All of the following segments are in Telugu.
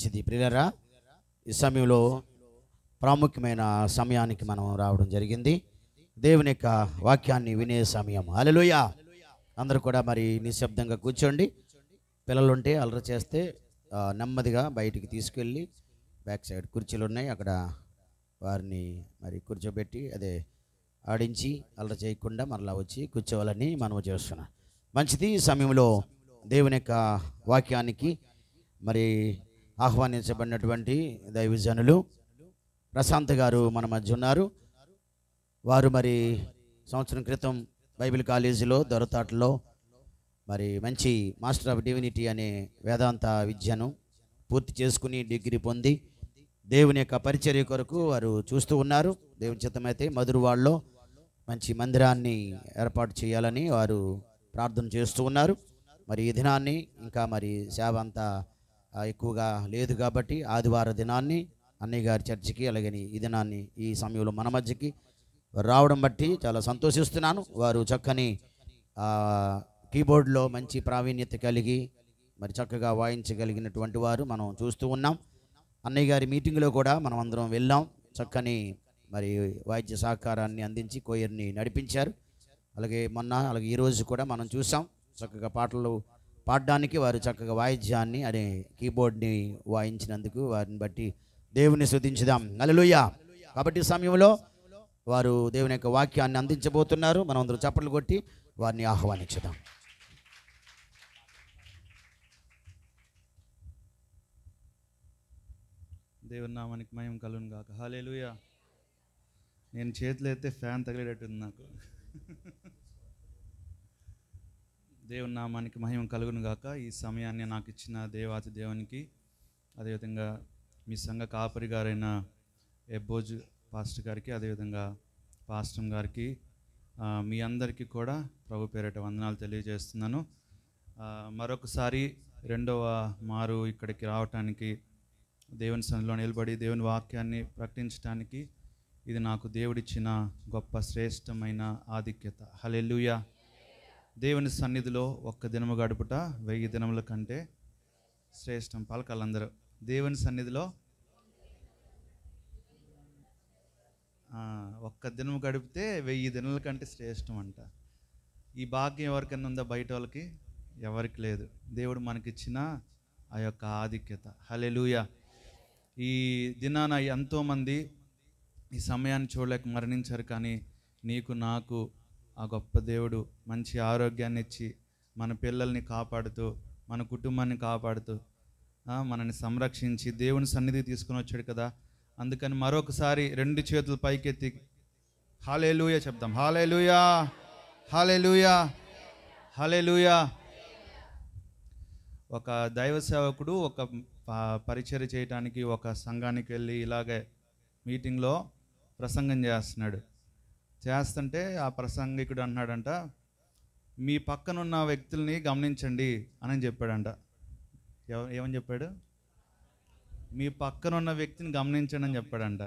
మంచిది ప్రియులారా, ఈ సమయంలో ప్రాముఖ్యమైన సమయానికి మనం రావడం జరిగింది. దేవుని యొక్క వాక్యాన్ని వినే సమయం. హల్లెలూయా. అందరూ కూడా మరి నిశ్శబ్దంగా కూర్చోండి. పిల్లలు ఉంటే అల్లరి చేస్తే నెమ్మదిగా బయటికి తీసుకెళ్ళి బ్యాక్ సైడ్ కుర్చీలు ఉన్నాయి, అక్కడ వారిని మరి కూర్చోబెట్టి ఆడించి అల్లరి చేయకుండా మరలా వచ్చి కూర్చోవాలని మనం చేస్తున్నాం. మంచిది. ఈ సమయంలో దేవుని యొక్క వాక్యానికి మరి ఆహ్వానించబడినటువంటి దైవజనులు ప్రశాంత్ గారు మన మధ్య ఉన్నారు. వారు మరి సంవత్సరం క్రితం బైబిల్ కాలేజీలో దొరతాటలో మరి మంచి మాస్టర్ ఆఫ్ డివినిటీ అనే వేదాంత విద్యను పూర్తి చేసుకుని డిగ్రీ పొంది దేవుని యొక్క పరిచర్య కొరకు వారు చూస్తూ ఉన్నారు. దేవుని చిత్తమైతే మధురవాడలో మంచి మందిరాన్ని ఏర్పాటు చేయాలని వారు ప్రార్థన చేస్తూ ఉన్నారు. మరి ఈ దినాన్ని ఇంకా మరి సేవ అంతా ఎక్కువగా లేదు కాబట్టి ఆదివార దినాన్ని అన్నయ్య గారి చర్చికి, అలాగే ఈ దినాన్ని ఈ సమయంలో మన మధ్యకి రావడం బట్టి చాలా సంతోషిస్తున్నాను. వారు చక్కని కీబోర్డ్లో మంచి ప్రావీణ్యత కలిగి మరి చక్కగా వాయించగలిగినటువంటి వారు మనం చూస్తూ ఉన్నాం. అన్నయ్య గారి మీటింగ్లో కూడా మనం అందరం వెళ్ళాం. చక్కని మరి వాయిద్య సహకారాన్ని అందించి కోయర్ని నడిపించారు. అలాగే ఈరోజు కూడా మనం చూసాం. చక్కగా పాటలు పాడడానికి వారు చక్కగా వాయిద్యాన్ని అనే కీబోర్డ్ని వాయించినందుకు వారిని బట్టి దేవుని స్తుతించుదాం. హల్లెలూయా. కాబట్టి సమయంలో వారు దేవుని యొక్క వాక్యాన్ని అందించబోతున్నారు. మనం అందరూ చప్పట్లు కొట్టి వారిని ఆహ్వానించుదాం. దేవుని నామానికి మహిమ కలుగును గాక. హల్లెలూయా. నేను చేతులు ఎత్తే ఫ్యాన్ తగిలేటట్టుంది నాకు. దేవుని నామానికి మహిమ కలుగును గాక. ఈ సమయాన్ని నాకు ఇచ్చిన దేవాతి దేవునికి, అదేవిధంగా మీ సంఘ కాపరి గారైన ఎబ్బోజు పాస్టర్ గారికి, అదేవిధంగా పాస్టర్ గారికి, మీ అందరికీ కూడా ప్రభు పేరిట వందనాలు తెలియజేస్తున్నాను. మరొకసారి రెండవ మారు ఇక్కడికి రావటానికి, దేవుని సన్నిధిలో నిలబడి దేవుని వాక్యాన్ని ప్రకటించడానికి ఇది నాకు దేవుడిచ్చిన గొప్ప శ్రేష్టమైన ఆధిక్యత. హల్లెలూయా. దేవుని సన్నిధిలో ఒక్క దినము గడుపుట 1000 దినముల కంటే శ్రేష్టం. పలకాలందరూ. దేవుని సన్నిధిలో ఒక్క దినము గడిపితే 1000 దినముల కంటే శ్రేష్టం అంట. ఈ భాగ్యం ఎవరికైనా ఉందా? బయట వాళ్ళకి ఎవరికి లేదు. దేవుడు మనకిచ్చిన ఆ యొక్క ఆధిక్యత. హల్లెలూయా. ఈ దినాన ఎంతోమంది ఈ సమయాన్ని చూడలేక మరణించారు. కానీ నీకు నాకు ఆ గొప్ప దేవుడు మంచి ఆరోగ్యాన్ని ఇచ్చి మన పిల్లల్ని కాపాడుతూ, మన కుటుంబాన్ని కాపాడుతూ, మనల్ని సంరక్షించి దేవుని సన్నిధి తీసుకుని వచ్చాడు కదా. అందుకని మరొకసారి 2 చేతులు పైకెత్తి హల్లెలూయా చెప్దాం. హల్లెలూయా, హల్లెలూయా, హల్లెలూయా. ఒక దైవ సేవకుడు ఒక పరిచర్య చేయడానికి ఒక సంఘానికి వెళ్ళి ఇలాగే మీటింగ్లో ప్రసంగం చేస్తుంటే ఆ ప్రసంగికుడు అన్నాడంట, మీ పక్కనున్న వ్యక్తుల్ని గమనించండి అని చెప్పాడంట. ఏమని చెప్పాడు? మీ పక్కనున్న వ్యక్తిని గమనించండి అని చెప్పాడంట.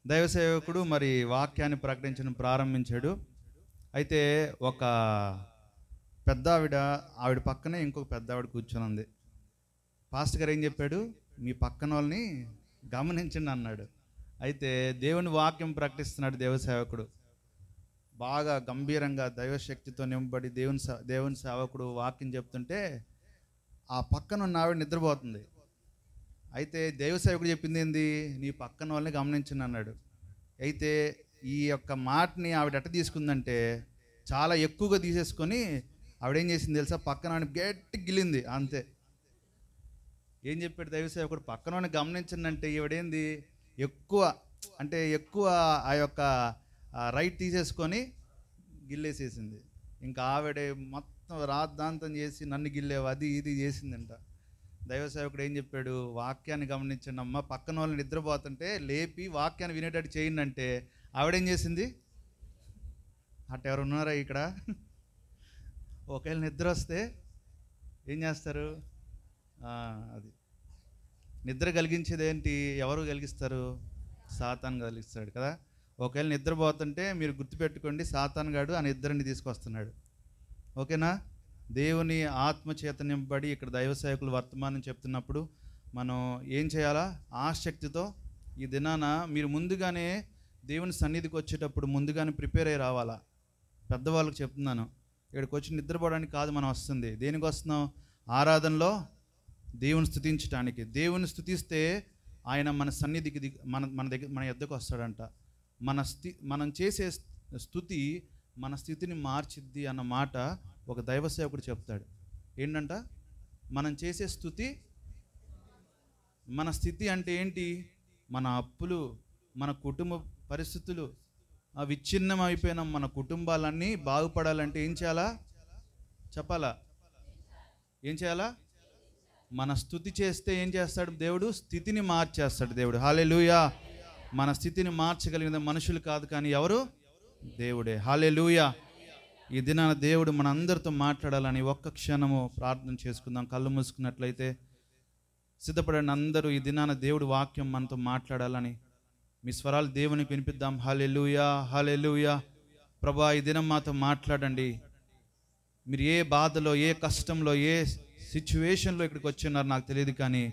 దైవ సేవకుడు మరి వాక్యాన్ని ప్రకటించడం ప్రారంభించాడు. అయితే ఒక పెద్ద ఆవిడ పక్కనే ఇంకొక పెద్ద ఆవిడ కూర్చొని ఉంది. పాస్టర్ గారు ఏం చెప్పాడు? మీ పక్కన వాళ్ళని గమనించండి అన్నాడు. అయితే దేవుని వాక్యం ప్రకటిస్తున్నాడు దేవ సేవకుడు. బాగా గంభీరంగా దైవశక్తితో నింపబడి దేవుని సేవకుడు వాక్యం చెప్తుంటే ఆ పక్కన ఉన్న ఆవిడ నిద్రపోతుంది. అయితే దైవ సేవకుడు చెప్పింది ఏంది? నీ పక్కన వాళ్ళని గమనించండి అన్నాడు. అయితే ఈ యొక్క మాటని ఆవిడ ఎట్ట తీసుకుందంటే చాలా ఎక్కువగా తీసేసుకొని ఆవిడేం చేసింది తెలుసా? పక్కన ఆవిడ గట్టి గిల్లింది. అంతే. ఏం చెప్పాడు దైవ సేవకుడు? పక్కన వాళ్ళని గమనించండి అంటే ఈవిడేంది ఎక్కువ ఆ యొక్క రైట్ తీసేసుకొని గిల్లేసేసింది. ఇంకా ఆవిడే మొత్తం రాద్ధాంతం చేసి నన్ను గిల్లేవు అది ఇది చేసిందంట. దైవ సేవకుడు ఏం చెప్పాడు? వాక్యాన్ని గమనించండి అమ్మ, పక్కన వాళ్ళని నిద్రపోతుంటే లేపి వాక్యాన్ని వినేటట్టు చేయండి అంటే ఆవిడేం చేసింది? అట్ట ఎవరు ఉన్నారా ఇక్కడ? ఒకవేళ నిద్ర వస్తే ఏం చేస్తారు? అది నిద్ర కలిగించేది ఏంటి? ఎవరు కలిగిస్తారు? సాతాను కలిగిస్తాడు కదా. ఒకవేళ నిద్రపోతుంటే మీరు గుర్తుపెట్టుకోండి, సాతాను గాడు ఆ నిద్రని తీసుకొస్తున్నాడు. ఓకేనా? దేవుని ఆత్మ చేత నింపబడి ఇక్కడ దైవ సేవకులు వర్తమానం చెప్తున్నప్పుడు మనం ఏం చేయాలా? ఆసక్తితో ఈ దినాన మీరు ముందుగానే దేవుని సన్నిధికి వచ్చేటప్పుడు ముందుగానే ప్రిపేర్ అయ్యి రావాలా. పెద్దవాళ్ళకి చెప్తున్నాను, ఇక్కడికి వచ్చి నిద్రపోవడానికి కాదు మనం వస్తుంది. దేనికి వస్తున్నాం? ఆరాధనలో దేవుని స్తుతించడానికి. దేవుని స్తుతిస్తే ఆయన మన సన్నిధికి మన యొద్దకు వస్తాడంట. మనం చేసే స్తుతి మన స్థితిని మార్చిద్ది అన్న మాట ఒక దైవ సేవకుడు చెప్తాడు. ఏంటంట? మనం చేసే స్తుతి మన స్థితి అంటే ఏంటి? మన అప్పులు, మన కుటుంబ పరిస్థితులు విచ్ఛిన్నం అయిపోయిన మన కుటుంబాలన్నీ బాగుపడాలంటే ఏం చేయాలా? చెప్పాలా? ఏం చేయాలా? మన స్తుతి చేస్తే ఏం చేస్తాడు దేవుడు? స్థితిని మార్చేస్తాడు దేవుడు. హల్లెలూయా. మన స్థితిని మార్చగలిగిన మనుషులు కాదు, కానీ ఎవరు? దేవుడే. హల్లెలూయా. ఈ దినాన దేవుడు మన అందరితో మాట్లాడాలని ఒక్క క్షణము ప్రార్థన చేసుకుందాం. కళ్ళు మూసుకున్నట్లయితే సిద్ధపడండి అందరూ. ఈ దినాన దేవుడు వాక్యం మనతో మాట్లాడాలని మీ స్వరాలు దేవునికి వినిపిద్దాం. హల్లెలూయా, హల్లెలూయా. ప్రభా, ఈ దినం మాతో మాట్లాడండి. మీరు ఏ బాధలో, ఏ కష్టంలో, ఏ సిచ్యువేషన్లో ఇక్కడికి వచ్చిన్నారు నాకు తెలియదు, కానీ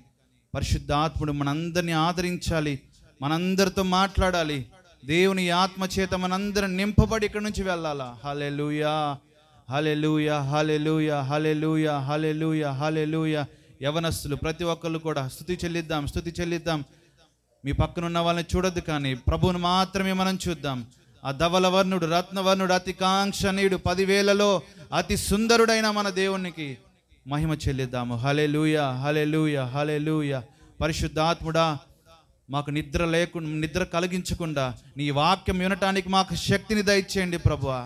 పరిశుద్ధాత్ముడు మనందరినీ ఆదరించాలి, మనందరితో మాట్లాడాలి. దేవుని ఆత్మ చేత మనందరం నింపబడి ఇక్కడ నుంచి వెళ్ళాలా. హల్లెలూయా, హల్లెలూయా, హల్లెలూయా, హల్లెలూయా, హల్లెలూయా, హల్లెలూయా. యవనస్తులు ప్రతి ఒక్కళ్ళు కూడా స్తుతి చెల్లిద్దాం, స్తుతి చెల్లిద్దాం. మీ పక్కనున్న వాళ్ళని చూడొద్దు, కానీ ప్రభువును మాత్రమే మనం చూద్దాం. ఆ ధవలవర్ణుడు, రత్నవర్ణుడు, అతి కాంక్షణీయుడు, 10,000లో అతి సుందరుడైన మన దేవునికి మహిమ చెల్లిద్దాము. హల్లెలూయా, హల్లెలూయా, హల్లెలూయా. పరిశుద్ధాత్ముడా, మాకు నిద్ర కలిగించకుండా నీ వాక్యం వినటానికి మాకు శక్తిని దయచేయండి ప్రభువా.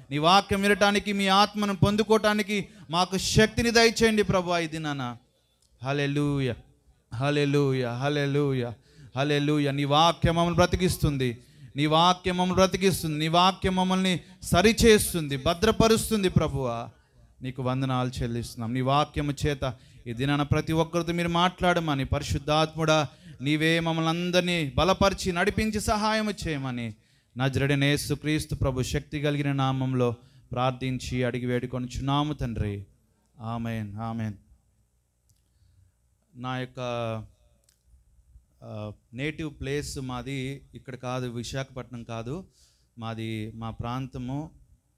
నీ వాక్యం వినటానికి, మీ ఆత్మను పొందుకోవటానికి మాకు శక్తిని దయచేయండి ప్రభువా ఈ దినాన. హల్లెలూయా, హల్లెలూయా, హల్లెలూయా, హల్లెలూయా. నీ వాక్యం మమ్మల్ని బ్రతికిస్తుంది, నీ వాక్యం మమ్మల్ని బ్రతికిస్తుంది, నీ వాక్యం మమ్మల్ని సరిచేస్తుంది, భద్రపరుస్తుంది ప్రభువా. నీకు వందనాలు చెల్లిస్తున్నాం. నీ వాక్యము చేత ఈ దినాన ప్రతి ఒక్కరితో మీరు మాట్లాడమని, పరిశుద్ధాత్ముడా నీవే మమ్మల్ని అందరినీ బలపరిచి నడిపించి సహాయం చేయమని నజరేయుడైన యేసుక్రీస్తు ప్రభు శక్తి కలిగిన నామంలో ప్రార్థించి అడిగి వేడుకొనుచున్నాము తండ్రి. ఆమేన్, ఆమేన్. నా యొక్క నేటివ్ ప్లేస్ మాది ఇక్కడ కాదు, విశాఖపట్నం కాదు. మా ప్రాంతము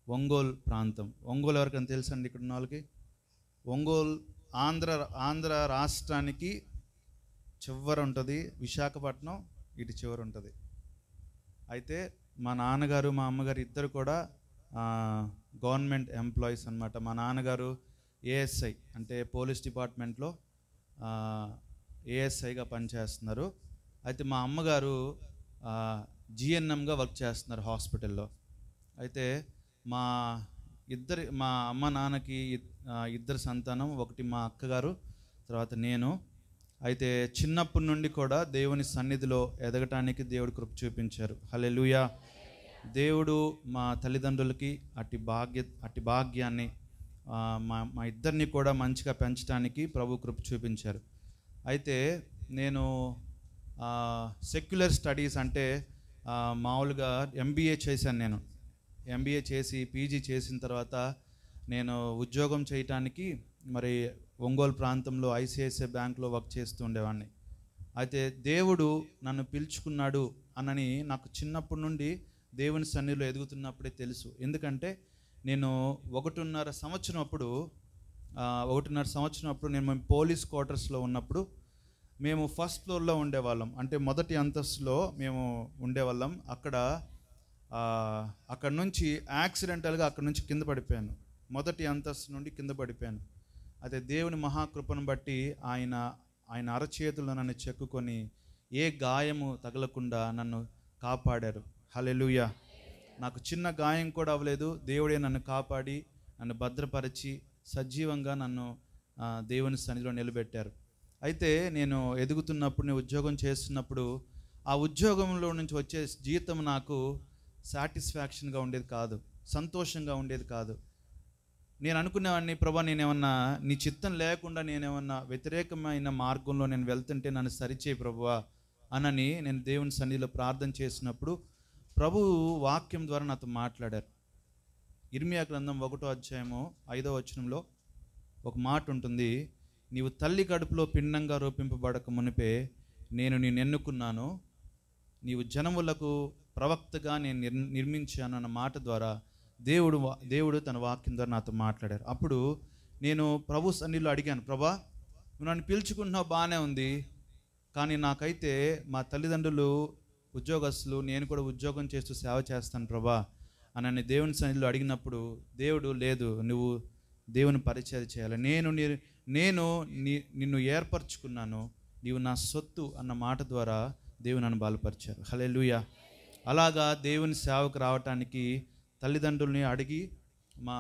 ఒంగోలు ప్రాంతం. ఒంగోలు ఎవరికైనా తెలుసండి ఇక్కడ ఉన్న వాళ్ళకి? ఒంగోలు ఆంధ్ర రాష్ట్రానికి చివర ఉంటుంది, విశాఖపట్నం ఇటు చివర ఉంటుంది. అయితే మా నాన్నగారు, మా అమ్మగారు ఇద్దరు కూడా గవర్నమెంట్ ఎంప్లాయీస్ అన్నమాట. మా నాన్నగారు ఏఎస్ఐ అంటే పోలీస్ డిపార్ట్మెంట్లో ఏఎస్ఐగా పనిచేస్తున్నారు. అయితే మా అమ్మగారు జిఎన్ఎంగా వర్క్ చేస్తున్నారు హాస్పిటల్లో. అయితే మా అమ్మ నాన్నకి ఇద్దరు సంతానం, ఒకటి మా అక్కగారు, తర్వాత నేను. అయితే చిన్నప్పటి నుండి కూడా దేవుని సన్నిధిలో ఎదగటానికి దేవుడు కృప చూపించారు. హల్లెలూయా. దేవుడు మా తల్లిదండ్రులకి అట్టి భాగ్యాన్ని మా ఇద్దరిని కూడా మంచిగా పెంచడానికి ప్రభు కృప చూపించారు. అయితే నేను సెక్యులర్ స్టడీస్ అంటే మామూలుగా ఎంబీఏ చేశాను. నేను ఎంబీఏ చేసి పీజీ చేసిన తర్వాత నేను ఉద్యోగం చేయటానికి మరి ఒంగోలు ప్రాంతంలో ఐసిఐసిఐ బ్యాంక్లో వర్క్ చేస్తూ ఉండేవాడిని. అయితే దేవుడు నన్ను పిలుచుకున్నాడు అనని నాకు చిన్నప్పటి నుండి దేవుని సన్నిధిలో ఎదుగుతున్నప్పుడే తెలుసు. ఎందుకంటే నేను 1.5 సంవత్సరం అప్పుడు నేను పోలీస్ క్వార్టర్స్లో ఉన్నప్పుడు మేము ఫస్ట్ ఫ్లోర్లో ఉండేవాళ్ళం. అంటే మొదటి అంతస్తులో మేము ఉండేవాళ్ళం. అక్కడ నుంచి యాక్సిడెంటల్గా అక్కడ నుంచి కింద పడిపోయాను. మొదటి అంతస్తు నుండి కింద పడిపోయాను. అయితే దేవుని మహాకృపను బట్టి ఆయన అరచేతుల్లో నన్ను చెక్కుకొని ఏ గాయము తగలకుండా నన్ను కాపాడారు. హల్లెలూయా. నాకు చిన్న గాయం కూడా అవ్వలేదు. దేవుడే నన్ను కాపాడి నన్ను భద్రపరిచి సజీవంగా నన్ను దేవుని సన్నిధిలో నిలబెట్టారు. అయితే నేను ఎదుగుతున్నప్పుడు, నేను ఉద్యోగం చేస్తున్నప్పుడు ఆ ఉద్యోగంలో నుంచి వచ్చే జీతం నాకు సాటిస్ఫాక్షన్గా ఉండేది కాదు, సంతోషంగా ఉండేది కాదు. నేను అనుకునేవాడిని, ప్రభా నేనేమన్నా నీ చిత్తం లేకుండా నేనేమన్నా వ్యతిరేకమైన మార్గంలో నేను వెళ్తుంటే నన్ను సరిచేయి ప్రభువా అనని నేను దేవుని సన్నిధిలో ప్రార్థన చేసినప్పుడు ప్రభువు వాక్యం ద్వారా నాతో మాట్లాడారు. ఇర్మియా గ్రంథం 1వ అధ్యాయము 5వ వచనంలో ఒక మాట ఉంటుంది. నీవు తల్లి కడుపులో పిండంగా రూపింపబడక మునిపే నేను నిన్ను ఎన్నుకున్నాను, నీవు జనములకు ప్రవక్తగా నేను నిర్మించాను అన్న మాట ద్వారా దేవుడు తన వాక్యం ద్వారా నాతో మాట్లాడారు. అప్పుడు నేను ప్రభు సన్నిధిలో అడిగాను, ప్రభా నువ్వు నన్ను పిలుచుకుంటున్నావు, బాగానే ఉంది, కానీ నాకైతే మా తల్లిదండ్రులు ఉద్యోగస్తులు, నేను కూడా ఉద్యోగం చేస్తూ సేవ చేస్తాను ప్రభా అని దేవుని సన్నిధిలో అడిగినప్పుడు దేవుడు, లేదు, నువ్వు దేవుని పరిచయం చేయాలి, నేను నిన్ను ఏర్పరచుకున్నాను, నీవు నా సొత్తు అన్న మాట ద్వారా దేవుని నన్ను బలపరిచారు. హల్లెలూయా. అలాగా దేవుని సేవకు రావటానికి తల్లిదండ్రుల్ని అడిగి మా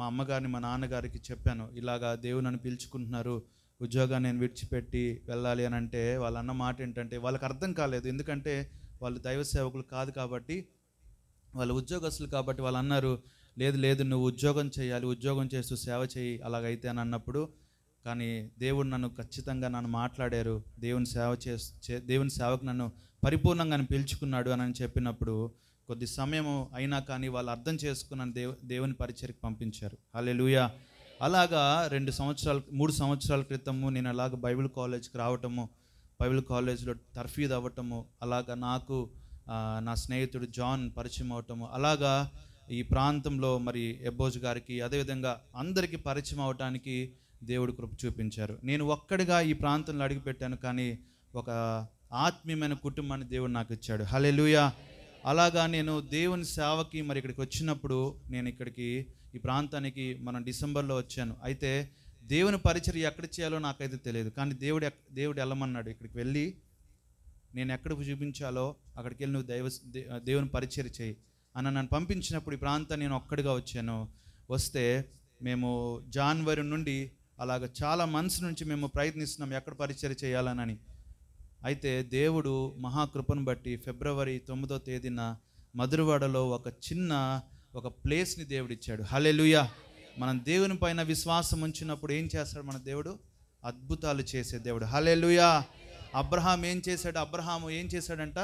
అమ్మగారిని మా నాన్నగారికి చెప్పాను, ఇలాగా దేవుని నన్ను పిలుచుకుంటున్నారు, ఉద్యోగాన్ని నేను విడిచిపెట్టి వెళ్ళాలి అని అంటే వాళ్ళు అన్న మాట ఏంటంటే వాళ్ళకి అర్థం కాలేదు. ఎందుకంటే వాళ్ళు దైవ సేవకులు కాదు కాబట్టి, వాళ్ళు ఉద్యోగస్తులు కాబట్టి వాళ్ళు అన్నారు, లేదు నువ్వు ఉద్యోగం చేయాలి, ఉద్యోగం చేస్తూ సేవ చేయి అలాగైతే అని అన్నప్పుడు, కానీ దేవుడు నన్ను ఖచ్చితంగా నన్ను మాట్లాడారు, దేవుని సేవకు నన్ను పరిపూర్ణంగా పిలుచుకున్నాడు అని చెప్పినప్పుడు కొద్ది సమయం అయినా కానీ వాళ్ళు అర్థం చేసుకున్నాను, దేవుని పరిచర్యకు పంపించారు. హల్లెలూయా. అలాగా 3 సంవత్సరాల క్రితము నేను అలాగ బైబిల్ కాలేజ్కి రావటము, బైబిల్ కాలేజ్లో తర్ఫీద్ అవ్వటము, అలాగా నాకు నా స్నేహితుడు జాన్ పరిచయం అవటము, అలాగా ఈ ప్రాంతంలో మరి ఎబ్బోజ్ గారికి అదేవిధంగా అందరికీ పరిచయం అవటానికి దేవుడు కృప చూపించారు. నేను ఒక్కడిగా ఈ ప్రాంతంలో అడుగుపెట్టాను, కానీ ఒక ఆత్మీయమైన కుటుంబాన్ని దేవుడు నాకు ఇచ్చాడు. హల్లెలూయా. అలాగా నేను దేవుని సేవకి మరి ఇక్కడికి వచ్చినప్పుడు, నేను ఇక్కడికి ఈ ప్రాంతానికి మనం డిసెంబర్లో వచ్చాను. అయితే దేవుని పరిచర్య ఎక్కడ చేయాలో నాకైతే తెలియదు, కానీ దేవుడు వెళ్ళమన్నాడు, ఇక్కడికి వెళ్ళి నేను ఎక్కడికి చూపించాలో అక్కడికి వెళ్ళి నువ్వు దేవుని పరిచర్య చేయి అని నన్ను పంపించినప్పుడు ఈ ప్రాంతాన్ని నేను ఒక్కడిగా వచ్చాను. వస్తే మేము జనవరి నుండి అలాగ చాలా మంత్స్ నుంచి మేము ప్రయత్నిస్తున్నాం ఎక్కడ పరిచర్య చేయాలని. అయితే దేవుడు మహాకృపను బట్టి ఫిబ్రవరి 9వ తేదీన మధురవాడలో ఒక ప్లేస్ని దేవుడు ఇచ్చాడు. హల్లెలూయా. మనం దేవుని పైన విశ్వాసం ఉంచినప్పుడు ఏం చేస్తాడు మన దేవుడు? అద్భుతాలు చేసే దేవుడు. హల్లెలూయా. అబ్రహాం ఏం చేశాడంట?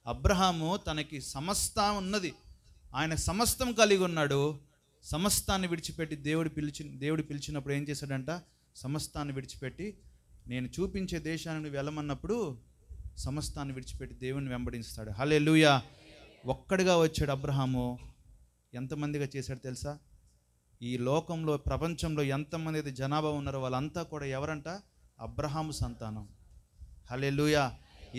అబ్రహాము తనకి సమస్తం ఉన్నది, ఆయన సమస్తం కలిగి ఉన్నాడు, సమస్తాన్ని విడిచిపెట్టి దేవుడు పిలిచినప్పుడు ఏం చేశాడంట? సమస్తాన్ని విడిచిపెట్టి నేను చూపించే దేశాన్ని నువ్వు వెళ్ళమన్నప్పుడు సమస్తాన్ని విడిచిపెట్టి దేవుని వెంబడిస్తాడు. హల్లెలూయా. ఒక్కడిగా వచ్చాడు అబ్రహాము. ఎంతమందిగా చేశాడు తెలుసా? ఈ లోకంలో ప్రపంచంలో ఎంతమంది అయితే జనాభా ఉన్నారో వాళ్ళంతా కూడా ఎవరంట? అబ్రహాము సంతానం. హల్లెలూయా.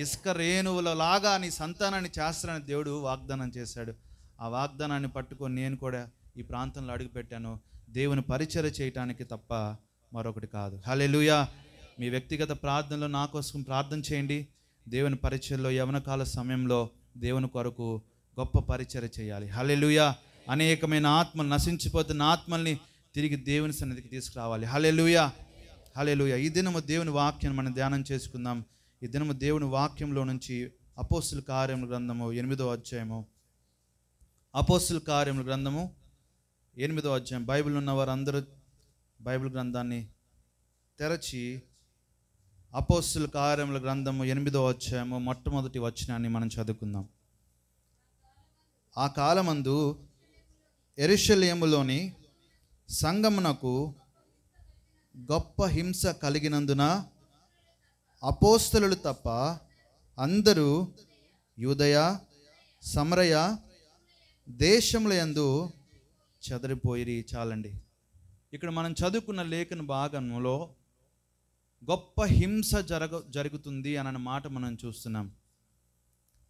ఇసుక రేణువుల లాగా నీ సంతానాన్ని చేస్తానని దేవుడు వాగ్దానం చేశాడు. ఆ వాగ్దానాన్ని పట్టుకొని నేను కూడా ఈ ప్రాంతంలో అడుగుపెట్టాను, దేవుని పరిచర్య చేయటానికి తప్ప మరొకటి కాదు. హల్లెలూయా. మీ వ్యక్తిగత ప్రార్థనలో నా కోసం ప్రార్థన చేయండి. దేవుని పరిచర్యలో యవనకాల సమయంలో దేవుని కొరకు గొప్ప పరిచర్య చేయాలి. హల్లెలూయా. అనేకమైన ఆత్మలు, నశించిపోతున్న ఆత్మల్ని తిరిగి దేవుని సన్నిధికి తీసుకురావాలి. హల్లెలూయా. హల్లెలూయా. ఈ దినము దేవుని వాక్యం మనం ధ్యానం చేసుకుందాం. ఈ దినము దేవుని వాక్యంలో నుంచి అపోస్తుల కార్యముల గ్రంథము 8వ అధ్యాయము, అపోస్తుల కార్యముల గ్రంథము 8వ అధ్యాయం. బైబిల్ ఉన్న వారందరూ బైబిల్ గ్రంథాన్ని తెరచి అపోస్తుల కార్యముల గ్రంథము 8వ అధ్యాయము మొట్టమొదటి వచనాన్ని మనం చదువుకుందాం. ఆ కాలమందు యెరూషలేములోని సంఘమునకు గొప్ప హింస కలిగినందున అపోస్తలులు తప్ప అందరూ యూదయ సమరయ దేశముల యందు చెదరిపోయిరి. చాలండి. ఇక్కడ మనం చదువుకున్న లేఖన భాగంలో గొప్ప హింస జరుగుతుంది అన్న మాట మనం చూస్తున్నాం.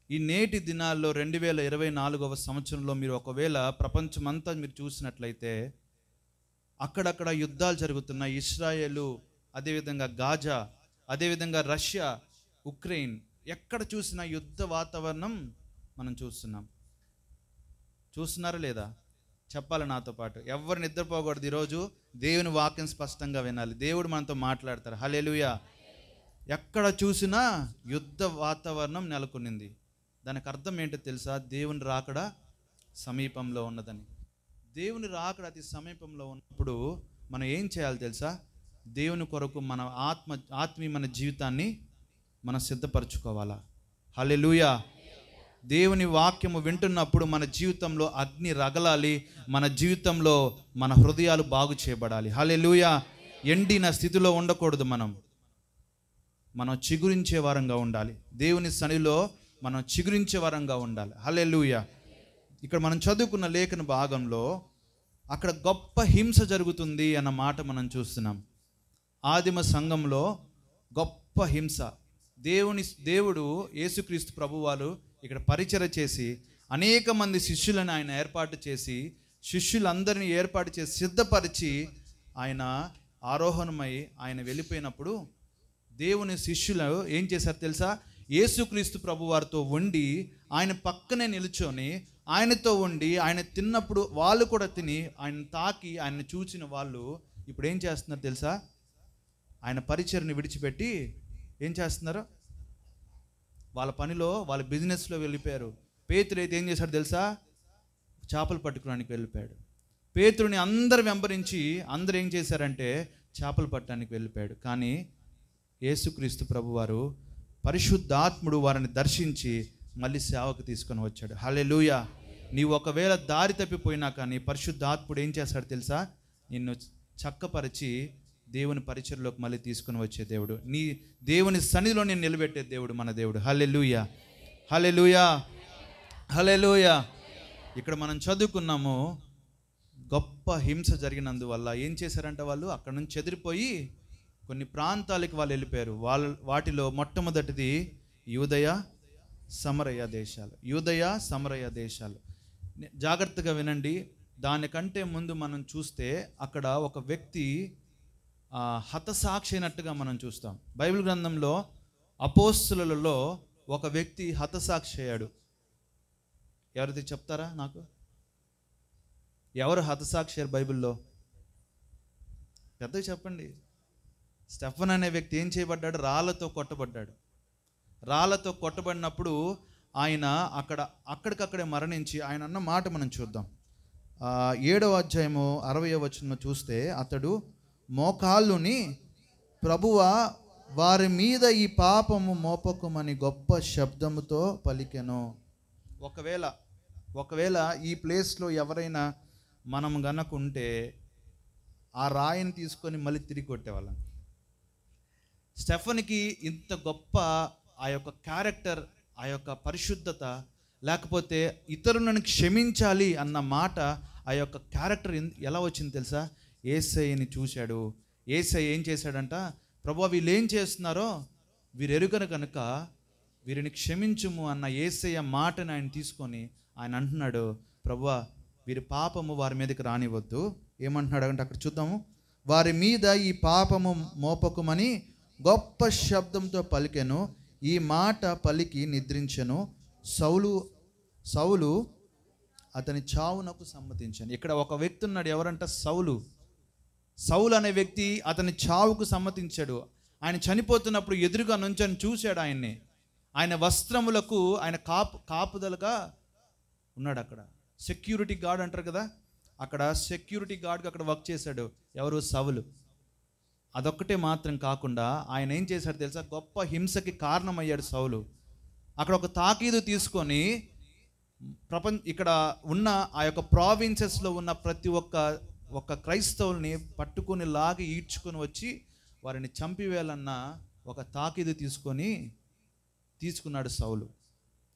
ఈ నేటి దినాల్లో 2024వ సంవత్సరంలో మీరు ఒకవేళ ప్రపంచమంతా మీరు చూసినట్లయితే అక్కడక్కడ యుద్ధాలు జరుగుతున్నాయి. ఇస్రాయేలు, అదేవిధంగా గాజా, అదేవిధంగా రష్యా, ఉక్రెయిన్, ఎక్కడ చూసినా యుద్ధ వాతావరణం మనం చూస్తున్నారా లేదా? చెప్పాలి నాతో పాటు. ఎవరు నిద్రపోకూడదు. ఈరోజు దేవుని వాక్యం స్పష్టంగా వినాలి. దేవుడు మనతో మాట్లాడతారు. హల్లెలూయా. ఎక్కడ చూసినా యుద్ధ వాతావరణం నెలకొనింది. దానికి అర్థం ఏంటో తెలుసా? దేవుని రాకడ సమీపంలో ఉన్నదని. దేవుని రాకడ అతి సమీపంలో ఉన్నప్పుడు మనం ఏం చేయాలి తెలుసా? దేవుని కొరకు మన ఆత్మీయమైన జీవితాన్ని మనం సిద్ధపరచుకోవాలా. హల్లెలూయా. దేవుని వాక్యము వింటున్నప్పుడు మన జీవితంలో అగ్ని రగలాలి, మన జీవితంలో మన హృదయాలు బాగు చేయబడాలి. హల్లెలూయా. ఎండిన స్థితిలో ఉండకూడదు. మనం చిగురించే వారంగా ఉండాలి. దేవుని సన్నిధిలో మనం చిగురించే వారంగా ఉండాలి. హల్లెలూయా. ఇక్కడ మనం చదువుకున్న లేఖన భాగంలో అక్కడ గొప్ప హింస జరుగుతుంది అన్న మాట మనం చూస్తున్నాం. ఆదిమ సంఘంలో గొప్ప హింస. దేవుడు యేసుక్రీస్తు ప్రభువారు ఇక్కడ పరిచర్య చేసి అనేక మంది శిష్యులను ఆయన ఏర్పాటు చేసి శిష్యులందరినీ ఏర్పాటు చేసి సిద్ధపరిచి ఆయన ఆరోహణమై ఆయన వెళ్ళిపోయినప్పుడు దేవుని శిష్యులు ఏం చేశారు తెలుసా? యేసుక్రీస్తు ప్రభువారితో ఉండి ఆయన పక్కనే నిల్చొని ఆయనతో ఉండి ఆయన తిన్నప్పుడు వాళ్ళు కూడా తిని ఆయన తాకి ఆయన చూసిన వాళ్ళు ఇప్పుడు ఏం చేస్తున్నారు తెలుసా? ఆయన పరిచర్ని విడిచిపెట్టి ఏం చేస్తున్నారు? వాళ్ళ పనిలో వాళ్ళ బిజినెస్లో వెళ్ళిపోయారు. పేతురు అయితే ఏం చేశాడు తెలుసా? చేపలు పట్టుకోవడానికి వెళ్ళిపోయాడు. పేతురుని అందరు వెంబరించి అందరు ఏం చేశారంటే చేపలు పట్టడానికి వెళ్ళిపోయాడు. కానీ యేసుక్రీస్తు ప్రభువారు పరిశుద్ధాత్ముడు వారిని దర్శించి మళ్ళీ సేవకు తీసుకొని వచ్చాడు. హల్లెలూయా. నీవు ఒకవేళ దారి తప్పిపోయినా కానీ పరిశుద్ధాత్ముడు ఏం చేస్తాడు తెలుసా? నిన్ను చక్కపరిచి దేవుని పరిచర్లోకి మళ్ళీ తీసుకొని వచ్చే దేవుడు, నీ దేవుని సన్నిధిలో నేను నిలబెట్టే దేవుడు మన దేవుడు. హల్లెలూయా, హల్లెలూయా, హల్లెలూయా. ఇక్కడ మనం చదువుకున్నాము, గొప్ప హింస జరిగినందువల్ల ఏం చేశారంటే వాళ్ళు అక్కడ నుంచి చెదిరిపోయి కొన్ని ప్రాంతాలకు వాళ్ళు వెళ్ళిపోయారు. వాటిలో మొట్టమొదటిది యూదయ సమరయ దేశాలు. యూదయ సమరయ దేశాలు జాగ్రత్తగా వినండి. దానికంటే ముందు మనం చూస్తే అక్కడ ఒక వ్యక్తి హతసాక్షి అయినట్టుగా మనం చూస్తాం. బైబిల్ గ్రంథంలో అపోస్తులలో ఒక వ్యక్తి హతసాక్షి అయ్యాడు. ఎవరైతే చెప్తారా నాకు? ఎవరు హతసాక్షి అయ్యారు బైబిల్లో? పెద్దగా చెప్పండి. స్టెఫన్ అనే వ్యక్తి ఏం చేయబడ్డాడు? రాళ్ళతో కొట్టబడ్డాడు. రాళ్ళతో కొట్టబడినప్పుడు ఆయన అక్కడికక్కడే మరణించి ఆయన అన్న మాట మనం చూద్దాం. 7వ అధ్యాయము 60వ వచనం చూస్తే అతడు మోకాళ్ళుని ప్రభువా వారి మీద ఈ పాపము మోపకమని గొప్ప శబ్దముతో పలికెను. ఒకవేళ ఈ ప్లేస్లో ఎవరైనా మనం గనకుంటే ఆ రాయిని తీసుకొని మళ్ళీ తిరిగి కొట్టేవాళ్ళం. స్టెఫన్కి ఇంత గొప్ప ఆ యొక్క క్యారెక్టర్, ఆ యొక్క పరిశుద్ధత, లేకపోతే ఇతరులను క్షమించాలి అన్న మాట, ఆ యొక్క క్యారెక్టర్ ఎలా వచ్చింది తెలుసా? యేసయ్యని చూశాడు. యేసయ్య ఏం చేశాడంట? ప్రభువా వీళ్ళు ఏం చేస్తున్నారో వీరు ఎరుగను కనుక వీరిని క్షమించుము అన్న యేసయ్య మాటని ఆయన తీసుకొని ఆయన అంటున్నాడు, ప్రభువా వీరి పాపము వారి మీదకి రానివద్దు. ఏమంటున్నాడు అంటే అక్కడ చూద్దాము. వారి మీద ఈ పాపము మోపకమని గొప్ప శబ్దంతో పలికెను. ఈ మాట పలికి నిద్రించెను. సౌలు అతని చావునకు సమ్మతించాను. ఇక్కడ ఒక వ్యక్తి ఉన్నాడు. ఎవరంట? సౌలు అనే వ్యక్తి అతని చావుకు సమ్మతించాడు. ఆయన చనిపోతున్నప్పుడు ఎదురుగా నుంచొని చూశాడు ఆయన్ని. ఆయన వస్త్రములకు ఆయన కాపుదలుగా ఉన్నాడు. అక్కడ సెక్యూరిటీ గార్డ్ అంటారు కదా, అక్కడ సెక్యూరిటీ గార్డ్గా అక్కడ వర్క్ చేశాడు. ఎవరు? సౌలు. అదొక్కటే మాత్రం కాకుండా ఆయన ఏం చేశాడు తెలుసా? గొప్ప హింసకి కారణమయ్యాడు సౌలు. అక్కడ ఒక తాకీదు తీసుకొని ఇక్కడ ఉన్న ఆ యొక్క ప్రావిన్సెస్లో ఉన్న ప్రతి ఒక్క క్రైస్తవుల్ని పట్టుకొని లాగి ఈడ్చుకొని వచ్చి వారిని చంపివేయాలన్న ఒక తాకీదు తీసుకున్నాడు సౌలు.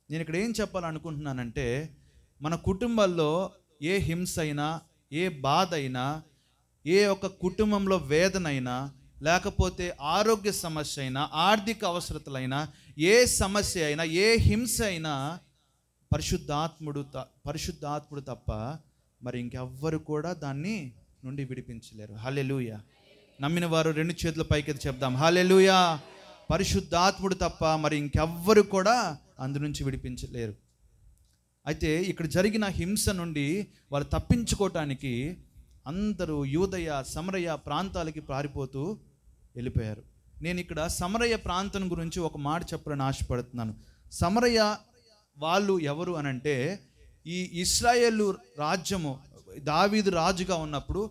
నేను ఇక్కడ ఏం చెప్పాలనుకుంటున్నానంటే, మన కుటుంబాల్లో ఏ హింస అయినా, ఏ బాధ అయినా, ఏ ఒక్క కుటుంబంలో వేదన అయినా, లేకపోతే ఆరోగ్య సమస్య అయినా, ఆర్థిక అవసరతలైనా, ఏ సమస్య అయినా, ఏ హింస అయినా పరిశుద్ధాత్ముడు తప్ప మరి ఇంకెవ్వరు కూడా దాన్ని నుండి విడిపించలేరు. హల్లెలూయా. నమ్మిన వారు 2 చేతుల పైకి చెప్దాం, హల్లెలూయా. పరిశుద్ధాత్ముడు తప్ప మరి ఇంకెవ్వరు కూడా అందు నుంచి విడిపించలేరు. అయితే ఇక్కడ జరిగిన హింస నుండి వాళ్ళు తప్పించుకోవటానికి అందరూ యూదయ సమరయ ప్రాంతాలకి పారిపోతూ వెళ్ళిపోయారు. నేను ఇక్కడ సమరయ ప్రాంతం గురించి ఒక మాట చెప్పాలని ఆశపడుతున్నాను. సమరయ వాళ్ళు ఎవరు అనంటే, ఈ ఇశ్రాయేలు రాజ్యము దావీదు రాజుగా ఉన్నప్పుడు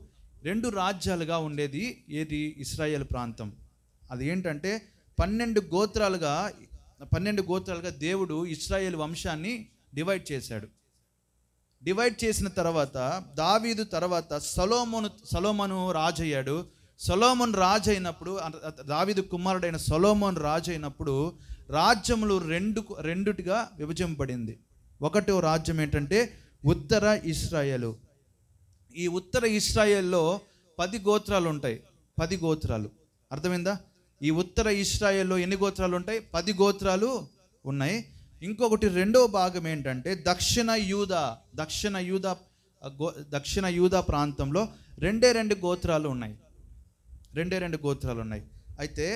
2 రాజ్యాలుగా ఉండేది. ఏది? ఇశ్రాయేల్ ప్రాంతం. అది ఏంటంటే 12 గోత్రాలుగా దేవుడు ఇశ్రాయేల్ వంశాన్ని డివైడ్ చేశాడు. డివైడ్ చేసిన తర్వాత దావీదు తర్వాత సొలొమోను రాజు అయ్యాడు. సొలొమోను రాజు అయినప్పుడు, దావీదు కుమారుడైన సొలొమోను రాజు అయినప్పుడు రాజ్యములు రెండుటిగా విభజింపబడింది. ఒకటో రాజ్యం ఏంటంటే ఉత్తర ఇశ్రాయేలు. ఈ ఉత్తర ఇశ్రాయేల్లో 10 గోత్రాలు ఉంటాయి. 10 గోత్రాలు, అర్థమైందా? ఈ ఉత్తర ఇశ్రాయేల్లో ఎన్ని గోత్రాలు ఉంటాయి? 10 గోత్రాలు ఉన్నాయి. ఇంకొకటి రెండో భాగం ఏంటంటే దక్షిణ యూదా ప్రాంతంలో రెండే రెండు గోత్రాలు ఉన్నాయి. అయితే